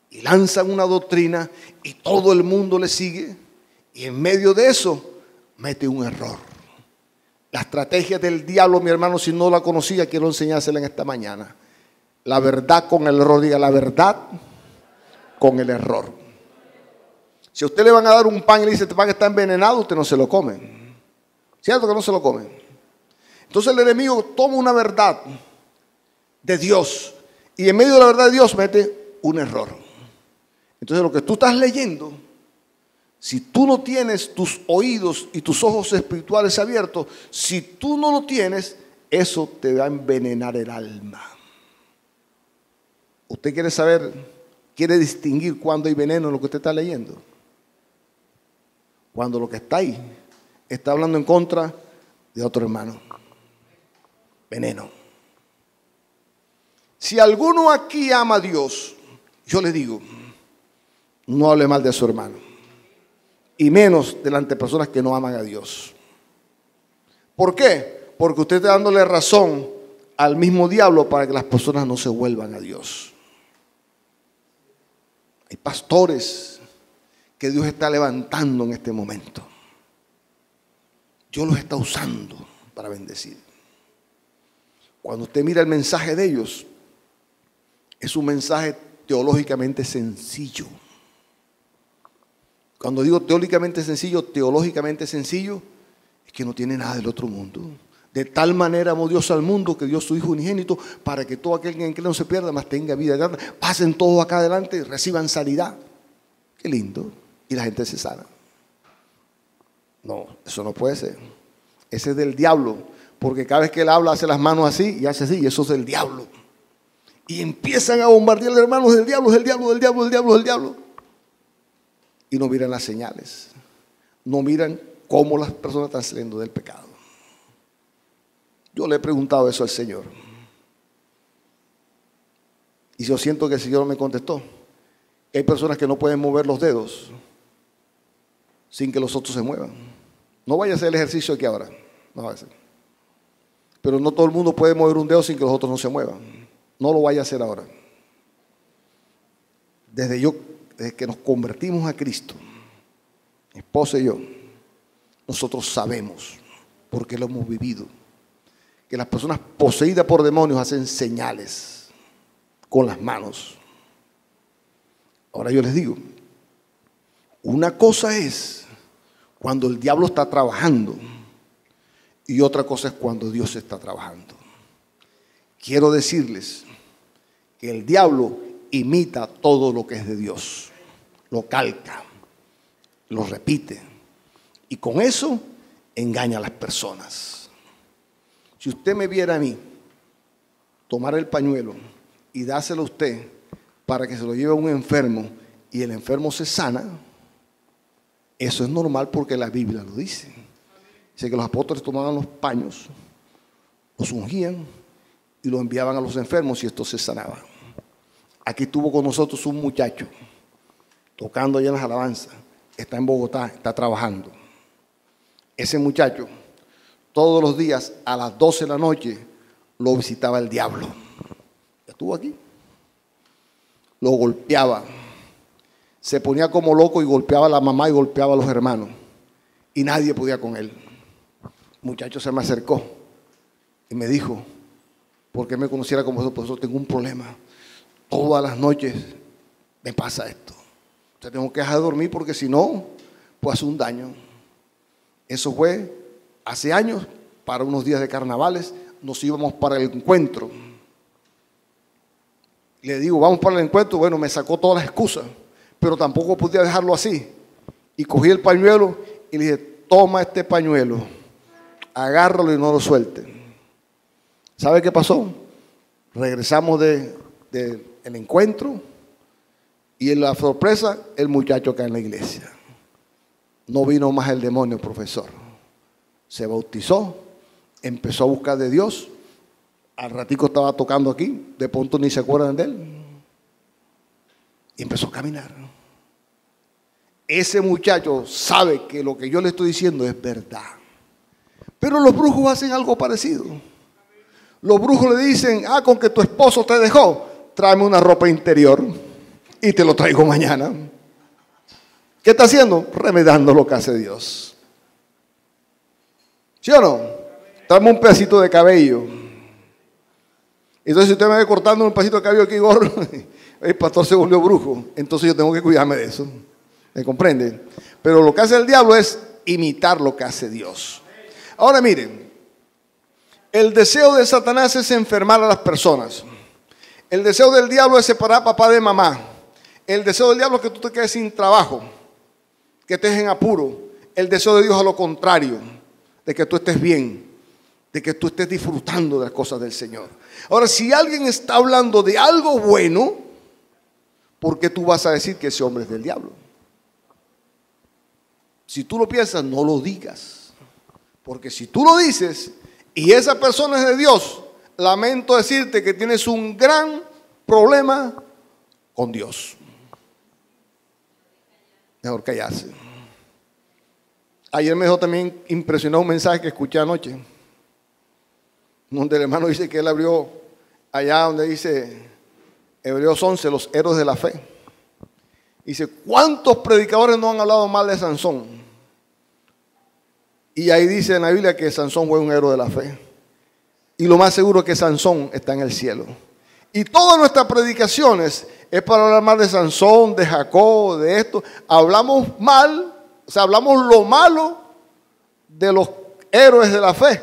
y lanzan una doctrina y todo el mundo le sigue, y en medio de eso mete un error. La estrategia del diablo, mi hermano, si no la conocía, quiero enseñársela en esta mañana. La verdad con el error, diga la verdad con el error. Si a usted le van a dar un pan y le dice, este pan está envenenado, usted no se lo come. ¿Cierto que no se lo come? Entonces el enemigo toma una verdad de Dios y en medio de la verdad de Dios mete un error. Entonces lo que tú estás leyendo, si tú no tienes tus oídos y tus ojos espirituales abiertos, si tú no lo tienes, eso te va a envenenar el alma. ¿Usted quiere saber, quiere distinguir cuándo hay veneno en lo que usted está leyendo? Cuando lo que está ahí está hablando en contra de otro hermano. Veneno. Si alguno aquí ama a Dios, yo le digo, no hable mal de su hermano. Y menos delante de personas que no aman a Dios. ¿Por qué? Porque usted está dándole razón al mismo diablo para que las personas no se vuelvan a Dios. Hay pastores que Dios está levantando en este momento. Dios los está usando para bendecir. Cuando usted mira el mensaje de ellos, es un mensaje teológicamente sencillo. Cuando digo teóricamente sencillo, teológicamente sencillo, es que no tiene nada del otro mundo. De tal manera amó Dios al mundo que dio su Hijo unigénito para que todo aquel en que no se pierda, mas tenga vida eterna. Pasen todos acá adelante, reciban sanidad. Qué lindo. Y la gente se sana. No, eso no puede ser. Ese es del diablo. Porque cada vez que él habla, hace las manos así y hace así. Y eso es del diablo. Y empiezan a bombardear a hermanos del diablo, del diablo, del diablo, del diablo, del diablo. Y no miran las señales. No miran cómo las personas están saliendo del pecado. Yo le he preguntado eso al Señor. Y yo siento que el Señor me contestó. Hay personas que no pueden mover los dedos sin que los otros se muevan. No vaya a hacer el ejercicio aquí ahora. No vaya a hacer. Pero no todo el mundo puede mover un dedo sin que los otros no se muevan. No lo vaya a hacer ahora. Desde que nos convertimos a Cristo, mi esposa y yo, nosotros sabemos, porque lo hemos vivido, que las personas poseídas por demonios hacen señales con las manos. Ahora yo les digo, una cosa es cuando el diablo está trabajando y otra cosa es cuando Dios está trabajando. Quiero decirles que el diablo imita todo lo que es de Dios, lo calca, lo repite y con eso engaña a las personas. Si usted me viera a mí tomar el pañuelo y dárselo a usted para que se lo lleve a un enfermo y el enfermo se sana, eso es normal porque la Biblia lo dice. Dice que los apóstoles tomaban los paños, los ungían y los enviaban a los enfermos y estos se sanaban. Aquí estuvo con nosotros un muchacho tocando allá en las alabanzas. Está en Bogotá, está trabajando. Ese muchacho todos los días a las 12 de la noche lo visitaba el diablo. Estuvo aquí. Lo golpeaba. Se ponía como loco y golpeaba a la mamá y golpeaba a los hermanos. Y nadie podía con él. El muchacho se me acercó y me dijo, ¿por qué me conociera como eso? Por eso tengo un problema. Todas las noches me pasa esto. O sea, tengo que dejar de dormir porque si no, pues hace un daño. Eso fue hace años, para unos días de carnavales, nos íbamos para el encuentro. Le digo, vamos para el encuentro. Bueno, me sacó todas las excusas, pero tampoco podía dejarlo así. Y cogí el pañuelo y le dije, toma este pañuelo, agárralo y no lo suelte. ¿Sabe qué pasó? Regresamos del encuentro y en la sorpresa, el muchacho cae en la iglesia. No vino más el demonio, profesor. Se bautizó, empezó a buscar de Dios. Al ratico estaba tocando aquí, de pronto ni se acuerdan de él. Y empezó a caminar. Ese muchacho sabe que lo que yo le estoy diciendo es verdad. Pero los brujos hacen algo parecido. Los brujos le dicen, con que tu esposo te dejó, tráeme una ropa interior y te lo traigo mañana. ¿Qué está haciendo? Remedando lo que hace Dios. ¿Sí o no? Tráeme un pedacito de cabello. Entonces si usted me ve cortando un pedacito de cabello aquí, gorro, el pastor se volvió brujo. Entonces yo tengo que cuidarme de eso. ¿Me comprende? Pero lo que hace el diablo es imitar lo que hace Dios. Ahora miren, el deseo de Satanás es enfermar a las personas. El deseo del diablo es separar a papá de mamá. El deseo del diablo es que tú te quedes sin trabajo, que estés en apuro. El deseo de Dios es a lo contrario, de que tú estés bien, de que tú estés disfrutando de las cosas del Señor. Ahora, si alguien está hablando de algo bueno, ¿por qué tú vas a decir que ese hombre es del diablo? Si tú lo piensas, no lo digas. Porque si tú lo dices y esa persona es de Dios, lamento decirte que tienes un gran problema con Dios. Mejor callarse. Ayer me dejó también impresionado un mensaje que escuché anoche, donde el hermano dice que él abrió allá donde dice Hebreos 11, los héroes de la fe. Dice, ¿cuántos predicadores no han hablado mal de Sansón? Y ahí dice en la Biblia que Sansón fue un héroe de la fe. Y lo más seguro es que Sansón está en el cielo. Y todas nuestras predicaciones es para hablar mal de Sansón, de Jacob, de esto. Hablamos mal, o sea, hablamos lo malo de los héroes de la fe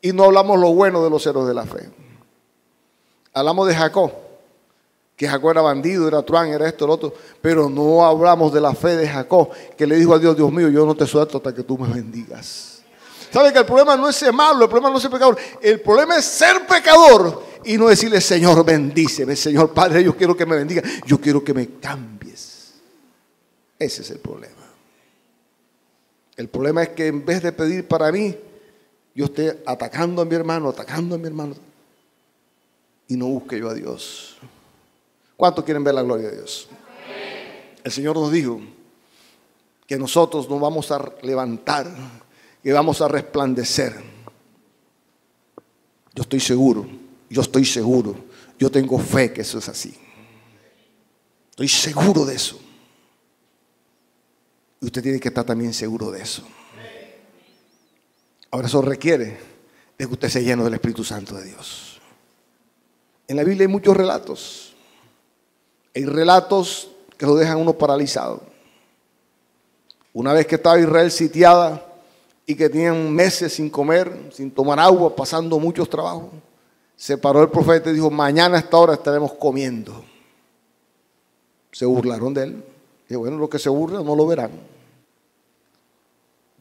y no hablamos lo bueno de los héroes de la fe. Hablamos de Jacob, que Jacob era bandido, era truán, era esto, lo otro, pero no hablamos de la fe de Jacob, que le dijo a Dios, Dios mío, yo no te suelto hasta que tú me bendigas. ¿Sabe que el problema no es ser malo, el problema no es ser pecador, el problema es ser pecador y no decirle, Señor, bendíceme, Señor Padre, yo quiero que me bendiga, yo quiero que me cambies. Ese es el problema. El problema es que en vez de pedir para mí, yo esté atacando a mi hermano, y no busque yo a Dios. ¿Cuántos quieren ver la gloria de Dios? El Señor nos dijo que nosotros nos vamos a levantar, que vamos a resplandecer. Yo estoy seguro, yo tengo fe que eso es así. Estoy seguro de eso. Y usted tiene que estar también seguro de eso. Ahora eso requiere de que usted sea lleno del Espíritu Santo de Dios. En la Biblia hay muchos relatos. Hay relatos que lo dejan uno paralizado. Una vez que estaba Israel sitiada y que tenían meses sin comer, sin tomar agua, pasando muchos trabajos, se paró el profeta y dijo, mañana a esta hora estaremos comiendo. Se burlaron de él. Y bueno, los que se burlan no lo verán.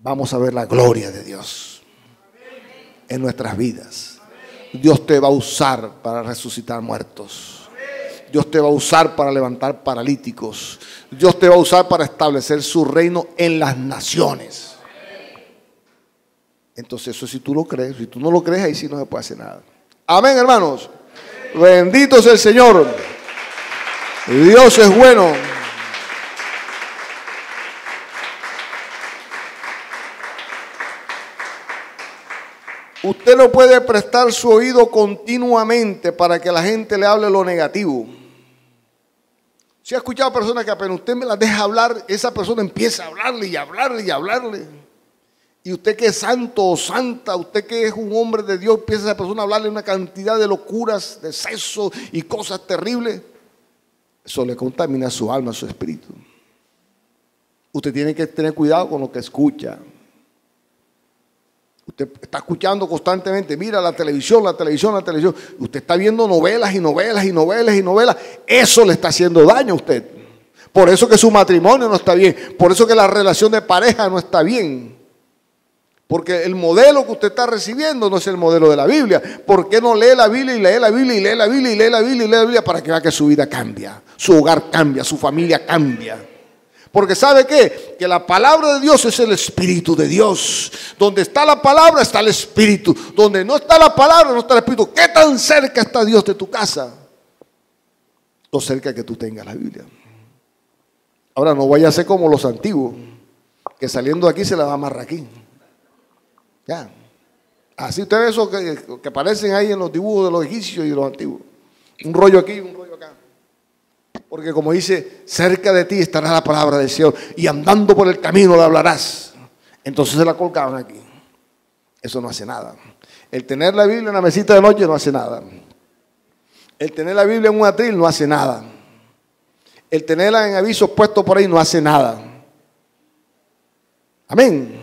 Vamos a ver la gloria de Dios en nuestras vidas. Dios te va a usar para resucitar muertos. Dios te va a usar para levantar paralíticos. Dios te va a usar para establecer su reino en las naciones. Entonces eso si tú lo crees. Si tú no lo crees, ahí sí no se puede hacer nada. Amén, hermanos. Bendito sea el Señor. Dios es bueno. Usted no puede prestar su oído continuamente para que la gente le hable lo negativo. Si ha escuchado personas que apenas usted me las deja hablar, esa persona empieza a hablarle y hablarle y hablarle. Y usted que es santo o santa, usted que es un hombre de Dios, empieza a esa persona a hablarle una cantidad de locuras, de sexo y cosas terribles. Eso le contamina su alma, su espíritu. Usted tiene que tener cuidado con lo que escucha. Usted está escuchando constantemente, mira la televisión. Usted está viendo novelas y novelas y novelas y novelas. Eso le está haciendo daño a usted. Por eso que su matrimonio no está bien. Por eso que la relación de pareja no está bien. Porque el modelo que usted está recibiendo no es el modelo de la Biblia. ¿Por qué no lee la Biblia y lee la Biblia y lee la Biblia y lee la Biblia y lee la Biblia para que vea que su vida cambia, su hogar cambia, su familia cambia? Porque ¿sabe qué? Que la palabra de Dios es el Espíritu de Dios. Donde está la palabra está el Espíritu. Donde no está la palabra no está el Espíritu. ¿Qué tan cerca está Dios de tu casa? Lo cerca que tú tengas la Biblia. Ahora no vaya a ser como los antiguos, que saliendo de aquí se la va a amarrar aquí. Ya. Así usted ve esos que aparecen ahí en los dibujos de los egipcios y de los antiguos. Un rollo aquí y un rollo acá. Porque como dice, cerca de ti estará la palabra del Señor y andando por el camino la hablarás. Entonces se la colgaban aquí. Eso no hace nada. El tener la Biblia en la mesita de noche no hace nada. El tener la Biblia en un atril no hace nada. El tenerla en avisos puestos por ahí no hace nada. Amén.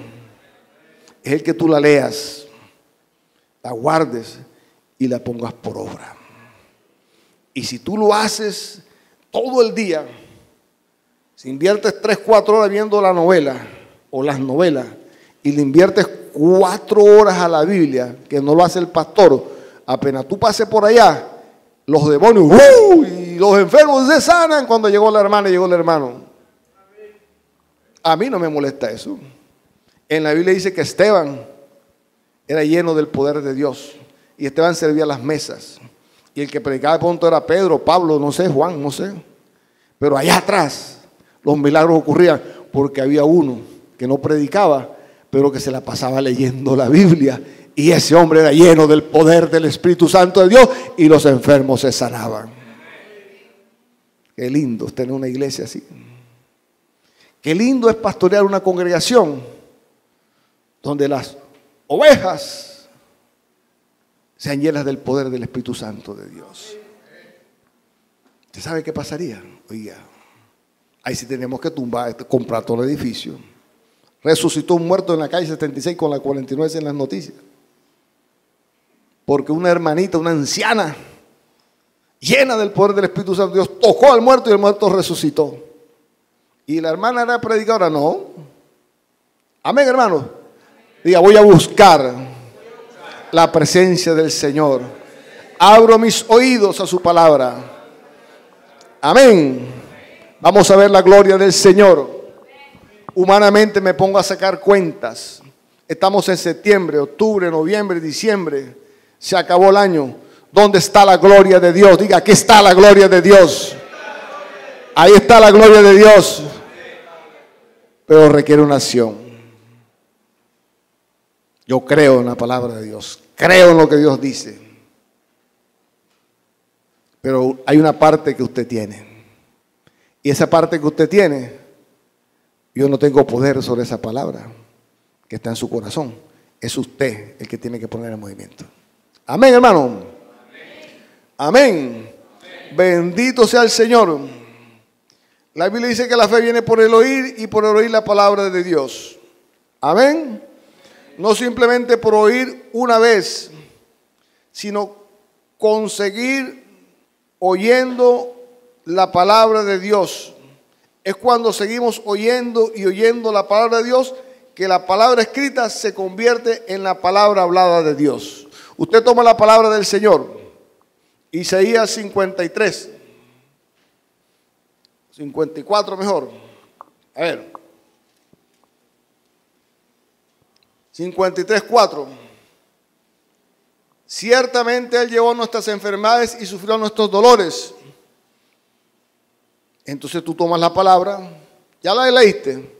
Es el que tú la leas, la guardes y la pongas por obra. Y si tú lo haces todo el día, si inviertes 3-4 horas viendo la novela o las novelas y le inviertes 4 horas a la Biblia, que no lo hace el pastor, apenas tú pases por allá, los demonios y los enfermos se sanan cuando llegó la hermana y llegó el hermano. A mí no me molesta eso. En la Biblia dice que Esteban era lleno del poder de Dios y Esteban servía las mesas. Y el que predicaba de pronto era Pedro, Pablo, no sé, Juan, no sé. Pero allá atrás los milagros ocurrían porque había uno que no predicaba, pero que se la pasaba leyendo la Biblia. Y ese hombre era lleno del poder del Espíritu Santo de Dios y los enfermos se sanaban. Qué lindo es tener una iglesia así. Qué lindo es pastorear una congregación donde las ovejas sean llenas del poder del Espíritu Santo de Dios. ¿Usted sabe qué pasaría? Oiga, ahí sí tenemos que comprar todo el edificio. Resucitó un muerto en la calle 76 con la 49 en las noticias. Porque una hermanita, una anciana, llena del poder del Espíritu Santo, Dios tocó al muerto y el muerto resucitó. Y la hermana era predicadora, no. Amén, hermano. Diga, voy a buscar la presencia del Señor. Abro mis oídos a su palabra. Amén. Vamos a ver la gloria del Señor. Humanamente me pongo a sacar cuentas. Estamos en septiembre, octubre, noviembre, diciembre. Se acabó el año. ¿Dónde está la gloria de Dios? Diga, aquí está la gloria de Dios. Ahí está la gloria de Dios. Pero requiere una acción. Yo creo en la palabra de Dios. Creo en lo que Dios dice. Pero hay una parte que usted tiene. Y esa parte que usted tiene, yo no tengo poder sobre esa palabra que está en su corazón. Es usted el que tiene que poner en movimiento. Amén, hermano. Amén. Bendito sea el Señor. La Biblia dice que la fe viene por el oír y por el oír la palabra de Dios. Amén. No simplemente por oír una vez, sino conseguir oyendo la palabra de Dios. Es cuando seguimos oyendo y oyendo la palabra de Dios que la palabra escrita se convierte en la palabra hablada de Dios. Usted toma la palabra del Señor. Isaías 53. 54 mejor. A ver. 53:4. Ciertamente Él llevó nuestras enfermedades y sufrió nuestros dolores. Entonces tú tomas la palabra, ya la leíste,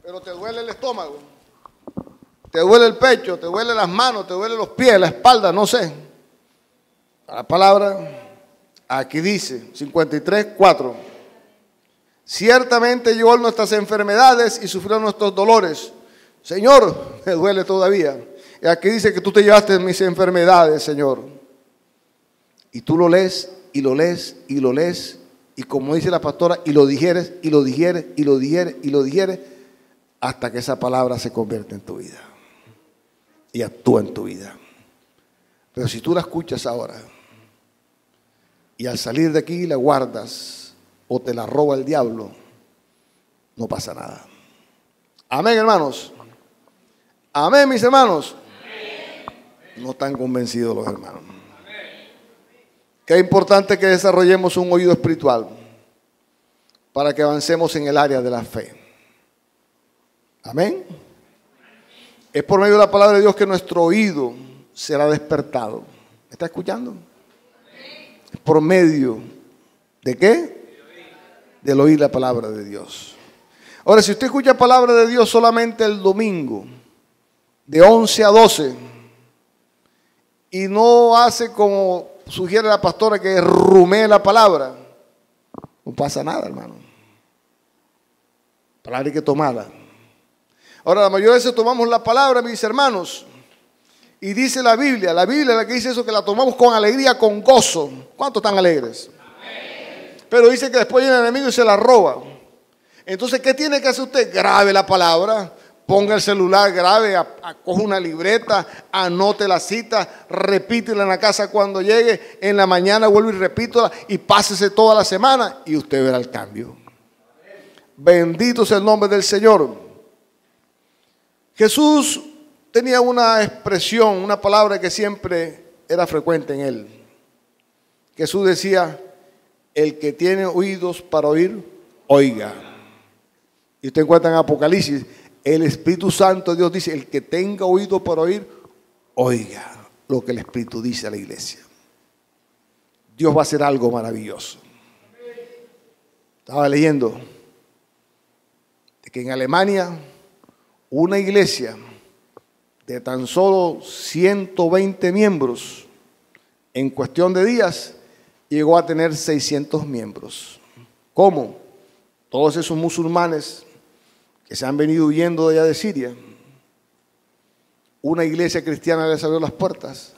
pero te duele el estómago, te duele el pecho, te duele las manos, te duele los pies, la espalda, no sé. La palabra aquí dice, 53:4. Ciertamente llevó nuestras enfermedades y sufrió nuestros dolores. Señor, me duele todavía. Y aquí dice que tú te llevaste mis enfermedades, Señor. Y tú lo lees, y lo lees, y lo lees. Y como dice la pastora, y lo digieres, y lo digieres, y lo digieres, y lo digieres, hasta que esa palabra se convierte en tu vida. Y actúa en tu vida. Pero si tú la escuchas ahora, y al salir de aquí la guardas, o te la roba el diablo, no pasa nada. Amén, hermanos. Amén, mis hermanos. No están convencidos los hermanos. Que es importante que desarrollemos un oído espiritual para que avancemos en el área de la fe. Amén. Es por medio de la palabra de Dios que nuestro oído será despertado. ¿Me está escuchando? Es por medio de ¿qué? Del oír la palabra de Dios. Ahora, si usted escucha palabra de Dios solamente el domingo, de 11 a 12, y no hace como sugiere la pastora que rumee la palabra, no pasa nada, hermano. La palabra hay que tomarla. Ahora, la mayoría de veces tomamos la palabra, mis hermanos, y dice la Biblia la que dice eso, que la tomamos con alegría, con gozo. ¿Cuántos están alegres? Amén. Pero dice que después viene el enemigo y se la roba. Entonces, ¿qué tiene que hacer usted? Grabe la palabra. Ponga el celular, grabe, coja una libreta, anote la cita, repítela en la casa cuando llegue, en la mañana vuelve y repítela y pásese toda la semana y usted verá el cambio. Bendito sea el nombre del Señor. Jesús tenía una expresión, una palabra que siempre era frecuente en él. Jesús decía, el que tiene oídos para oír, oiga. Y usted encuentra en Apocalipsis, el Espíritu Santo de Dios dice, el que tenga oído para oír, oiga lo que el Espíritu dice a la iglesia. Dios va a hacer algo maravilloso. Estaba leyendo de que en Alemania una iglesia de tan solo 120 miembros, en cuestión de días, llegó a tener 600 miembros. ¿Cómo? Todos esos musulmanes que se han venido huyendo de allá de Siria, una iglesia cristiana les abrió las puertas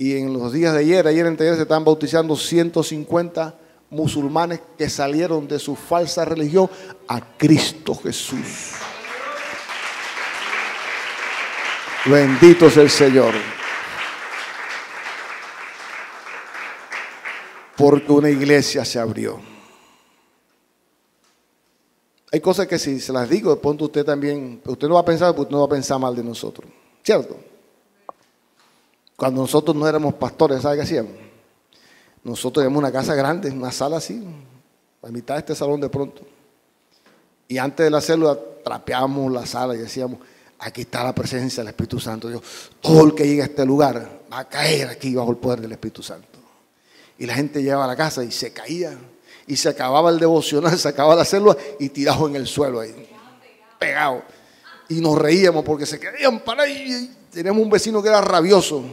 Y en los días de ayer anteayer, se están bautizando 150 musulmanes que salieron de su falsa religión a Cristo Jesús. Bendito es el Señor. Porque una iglesia se abrió. Hay cosas que si se las digo, de pronto usted también, usted no va a pensar, porque usted no va a pensar mal de nosotros. ¿Cierto? Cuando nosotros no éramos pastores, ¿sabe qué hacíamos? Nosotros teníamos una casa grande, una sala así, a mitad de este salón de pronto. Y antes de la célula trapeábamos la sala y decíamos, aquí está la presencia del Espíritu Santo. Dios, todo el que llegue a este lugar va a caer aquí bajo el poder del Espíritu Santo. Y la gente llegaba a la casa y se caía. Y se acababa el devocional, se acababa la célula y tirado en el suelo ahí, pegado. Y nos reíamos porque se querían parar. Y teníamos un vecino que era rabioso,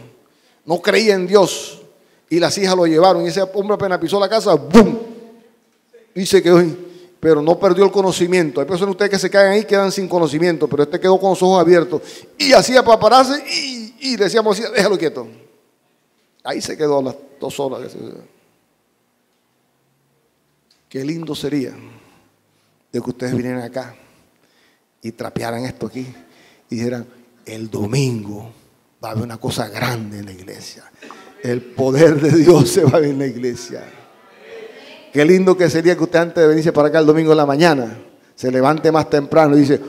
no creía en Dios. Y las hijas lo llevaron y ese hombre apenas pisó la casa, ¡bum! Y se quedó ahí, pero no perdió el conocimiento. Hay personas de ustedes que se caen ahí, quedan sin conocimiento, pero este quedó con los ojos abiertos. Y hacía para pararse y le decíamos así, déjalo quieto. Ahí se quedó a las 2 horas. Qué lindo sería de que ustedes vinieran acá y trapearan esto aquí y dijeran, el domingo va a haber una cosa grande en la iglesia. El poder de Dios se va a ver en la iglesia. Qué lindo que sería que usted antes de venirse para acá el domingo en la mañana, se levante más temprano y dice,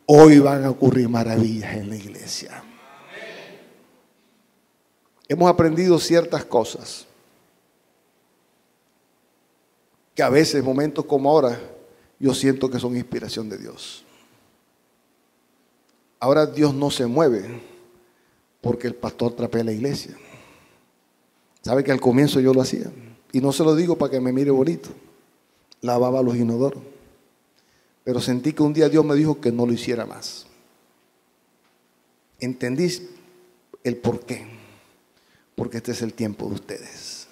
hoy van a ocurrir maravillas en la iglesia. Hemos aprendido ciertas cosas que a veces, momentos como ahora, yo siento que son inspiración de Dios. Ahora Dios no se mueve porque el pastor trapea la iglesia. ¿Sabe que al comienzo yo lo hacía? Y no se lo digo para que me mire bonito. Lavaba los inodoros. Pero sentí que un día Dios me dijo que no lo hiciera más. Entendí el por qué. Porque este es el tiempo de ustedes.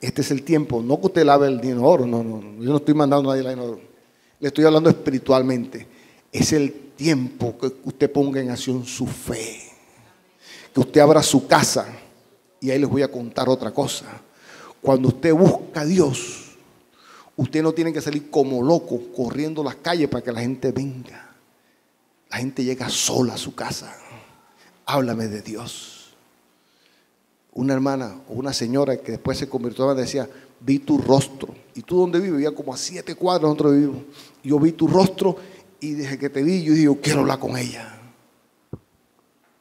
Este es el tiempo, no que usted lave el inodoro, no, yo no estoy mandando a nadie al inodoro. Le estoy hablando espiritualmente. Es el tiempo que usted ponga en acción su fe. Que usted abra su casa. Y ahí les voy a contar otra cosa. Cuando usted busca a Dios, usted no tiene que salir como loco corriendo las calles para que la gente venga. La gente llega sola a su casa. Háblame de Dios. Una hermana o una señora que después se convirtió decía, vi tu rostro. ¿Y tú dónde vives? Vivía como a 7 cuadras nosotros vivimos. Yo vi tu rostro y desde que te vi yo digo, quiero hablar con ella.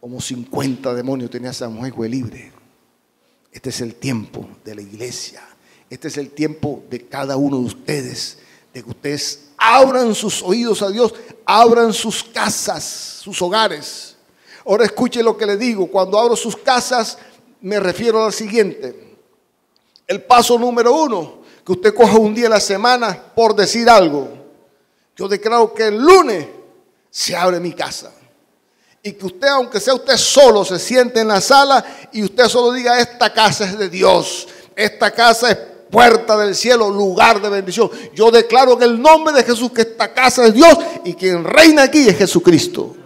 Como 50 demonios tenía esa mujer, fue libre. Este es el tiempo de la iglesia. Este es el tiempo de cada uno de ustedes. De que ustedes abran sus oídos a Dios, abran sus casas, sus hogares. Ahora escuche lo que le digo. Cuando abro sus casas, me refiero al siguiente. El paso número 1, que usted coja un día a la semana por decir algo. Yo declaro que el lunes se abre mi casa. Y que usted, aunque sea usted solo, se siente en la sala y usted solo diga, esta casa es de Dios. Esta casa es puerta del cielo, lugar de bendición. Yo declaro en el nombre de Jesús que esta casa es Dios y quien reina aquí es Jesucristo.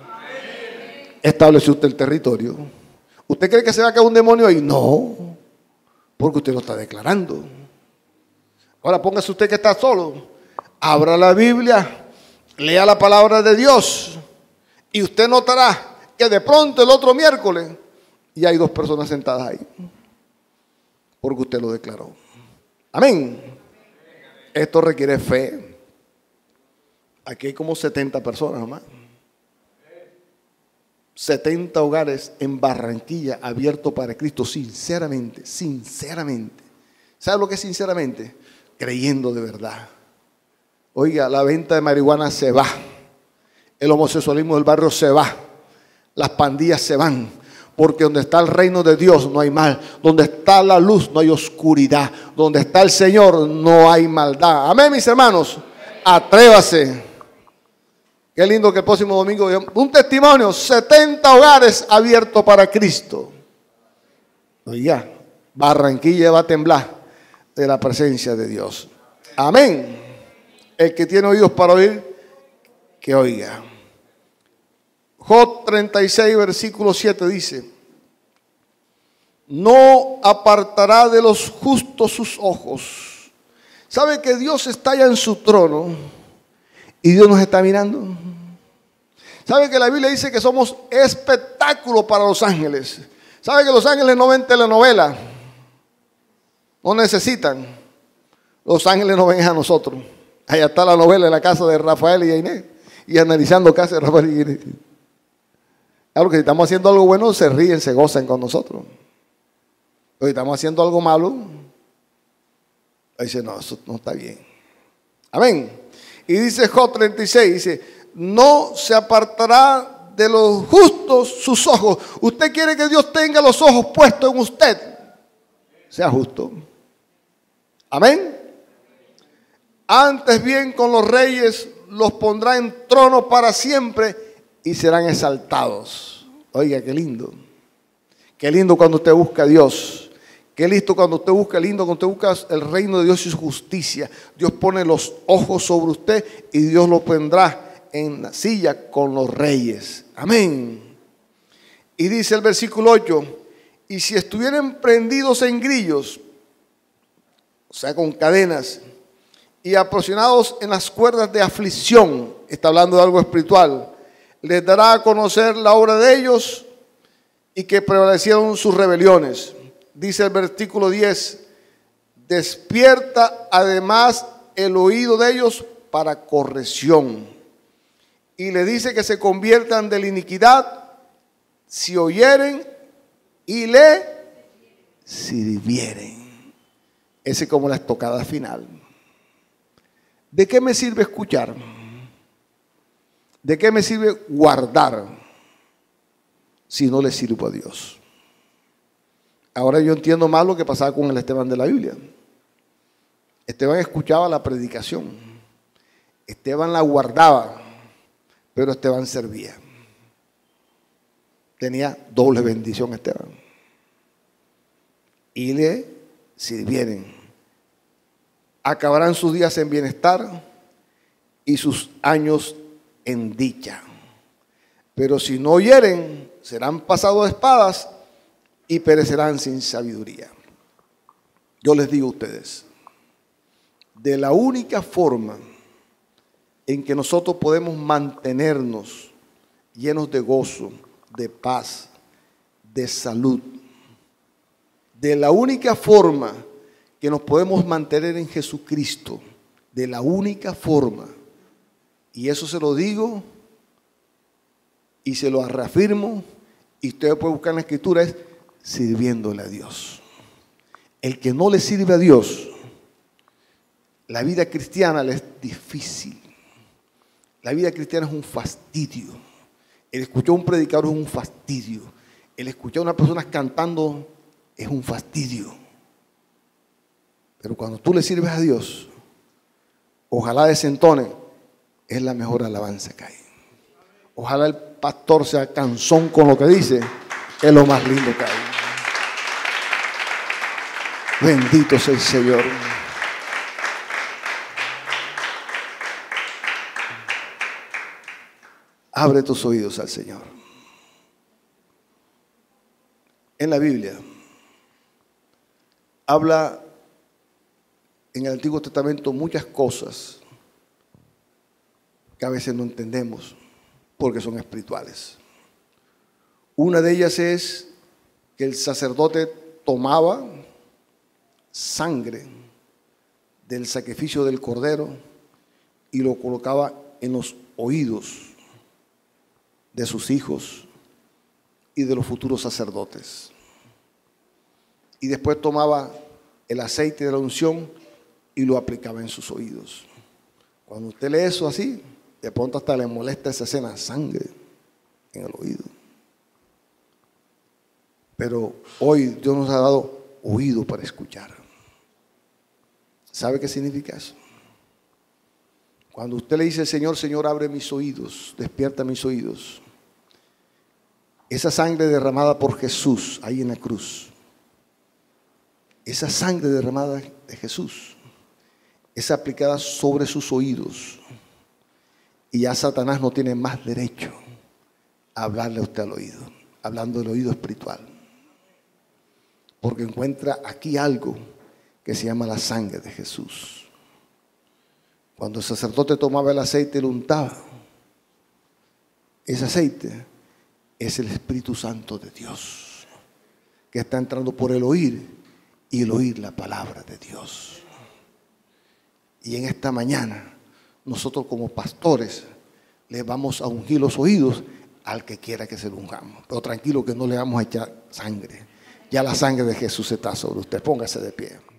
Establece usted el territorio. ¿Usted cree que se va a caer un demonio ahí? No, porque usted lo está declarando. Ahora póngase usted que está solo, abra la Biblia, lea la palabra de Dios y usted notará que de pronto el otro miércoles ya hay 2 personas sentadas ahí, porque usted lo declaró. Amén. Esto requiere fe. Aquí hay como 70 personas nomás. 70 hogares en Barranquilla abiertos para Cristo, sinceramente. ¿Sabe lo que es sinceramente? Creyendo de verdad. Oiga, la venta de marihuana se va. El homosexualismo del barrio se va. Las pandillas se van. Porque donde está el reino de Dios no hay mal. Donde está la luz no hay oscuridad. Donde está el Señor no hay maldad. Amén, mis hermanos. Atrévase. Qué lindo que el próximo domingo, un testimonio, 70 hogares abiertos para Cristo. Oiga, Barranquilla va a temblar de la presencia de Dios. Amén. El que tiene oídos para oír, que oiga. Job 36, versículo 7 dice, no apartará de los justos sus ojos. ¿Sabe que Dios está allá en su trono y Dios nos está mirando? ¿Sabe que la Biblia dice que somos espectáculo para los ángeles? ¿Sabe que los ángeles no ven telenovela? No necesitan. Los ángeles no ven a nosotros. Allá está la novela en la casa de Rafael y Inés. Y analizando casa de Rafael y Inés. Claro que si estamos haciendo algo bueno, se ríen, se gozan con nosotros. Pero si estamos haciendo algo malo, dice, no, eso no está bien. Amén. Y dice Job 36, dice, no se apartará de los justos sus ojos. Usted quiere que Dios tenga los ojos puestos en usted. Sea justo. Amén. Antes bien con los reyes los pondrá en trono para siempre y serán exaltados. Oiga, qué lindo. Qué lindo cuando usted busca a Dios. Qué lindo cuando usted busca, lindo cuando usted busca el reino de Dios y su justicia. Dios pone los ojos sobre usted y Dios lo pondrá en la silla con los reyes. Amén. Y dice el versículo 8, y si estuvieran prendidos en grillos, o sea, con cadenas, y aprisionados en las cuerdas de aflicción, está hablando de algo espiritual, les dará a conocer la obra de ellos y que prevalecieron sus rebeliones. Dice el versículo 10, despierta además el oído de ellos para corrección. Y le dice que se conviertan de la iniquidad si oyeren y le sirvieren. Ese es como la estocada final. ¿De qué me sirve escuchar? ¿De qué me sirve guardar si no le sirvo a Dios? Ahora yo entiendo más lo que pasaba con el Esteban de la Biblia. Esteban escuchaba la predicación. Esteban la guardaba, pero Esteban servía. Tenía doble bendición Esteban. Y le sirvieren. Acabarán sus días en bienestar y sus años en dicha. Pero si no oyeren, serán pasados de espadas y perecerán sin sabiduría. Yo les digo a ustedes, de la única forma en que nosotros podemos mantenernos llenos de gozo, de paz, de salud, de la única forma que nos podemos mantener en Jesucristo, de la única forma, y eso se lo digo y se lo reafirmo, y usted puede buscar en la Escritura, es sirviéndole a Dios. El que no le sirve a Dios, la vida cristiana le es difícil. La vida cristiana es un fastidio. El escuchar a un predicador es un fastidio. El escuchar a una persona cantando es un fastidio. Pero cuando tú le sirves a Dios, ojalá desentone, es la mejor alabanza que hay. Ojalá el pastor sea cansón con lo que dice, es lo más lindo que hay. Bendito sea el Señor. Abre tus oídos al Señor. En la Biblia habla en el Antiguo Testamento muchas cosas que a veces no entendemos porque son espirituales. Una de ellas es que el sacerdote tomaba sangre del sacrificio del cordero y lo colocaba en los oídos de sus hijos y de los futuros sacerdotes. Y después tomaba el aceite de la unción y lo aplicaba en sus oídos. Cuando usted lee eso así, de pronto hasta le molesta esa escena, sangre en el oído. Pero hoy Dios nos ha dado oído para escuchar. ¿Sabe qué significa eso? Cuando usted le dice al Señor, Señor, abre mis oídos, despierta mis oídos. Esa sangre derramada por Jesús ahí en la cruz, esa sangre derramada de Jesús es aplicada sobre sus oídos. Y ya Satanás no tiene más derecho a hablarle a usted al oído, hablando del oído espiritual. porque encuentra aquí algo que se llama la sangre de Jesús. Cuando el sacerdote tomaba el aceite y lo untaba, ese aceite es el Espíritu Santo de Dios, que está entrando por el oír, y el oír la palabra de Dios. Y en esta mañana, nosotros como pastores, le vamos a ungir los oídos al que quiera que se lo ungamos. Pero tranquilo, que no le vamos a echar sangre. Ya la sangre de Jesús está sobre usted. Póngase de pie.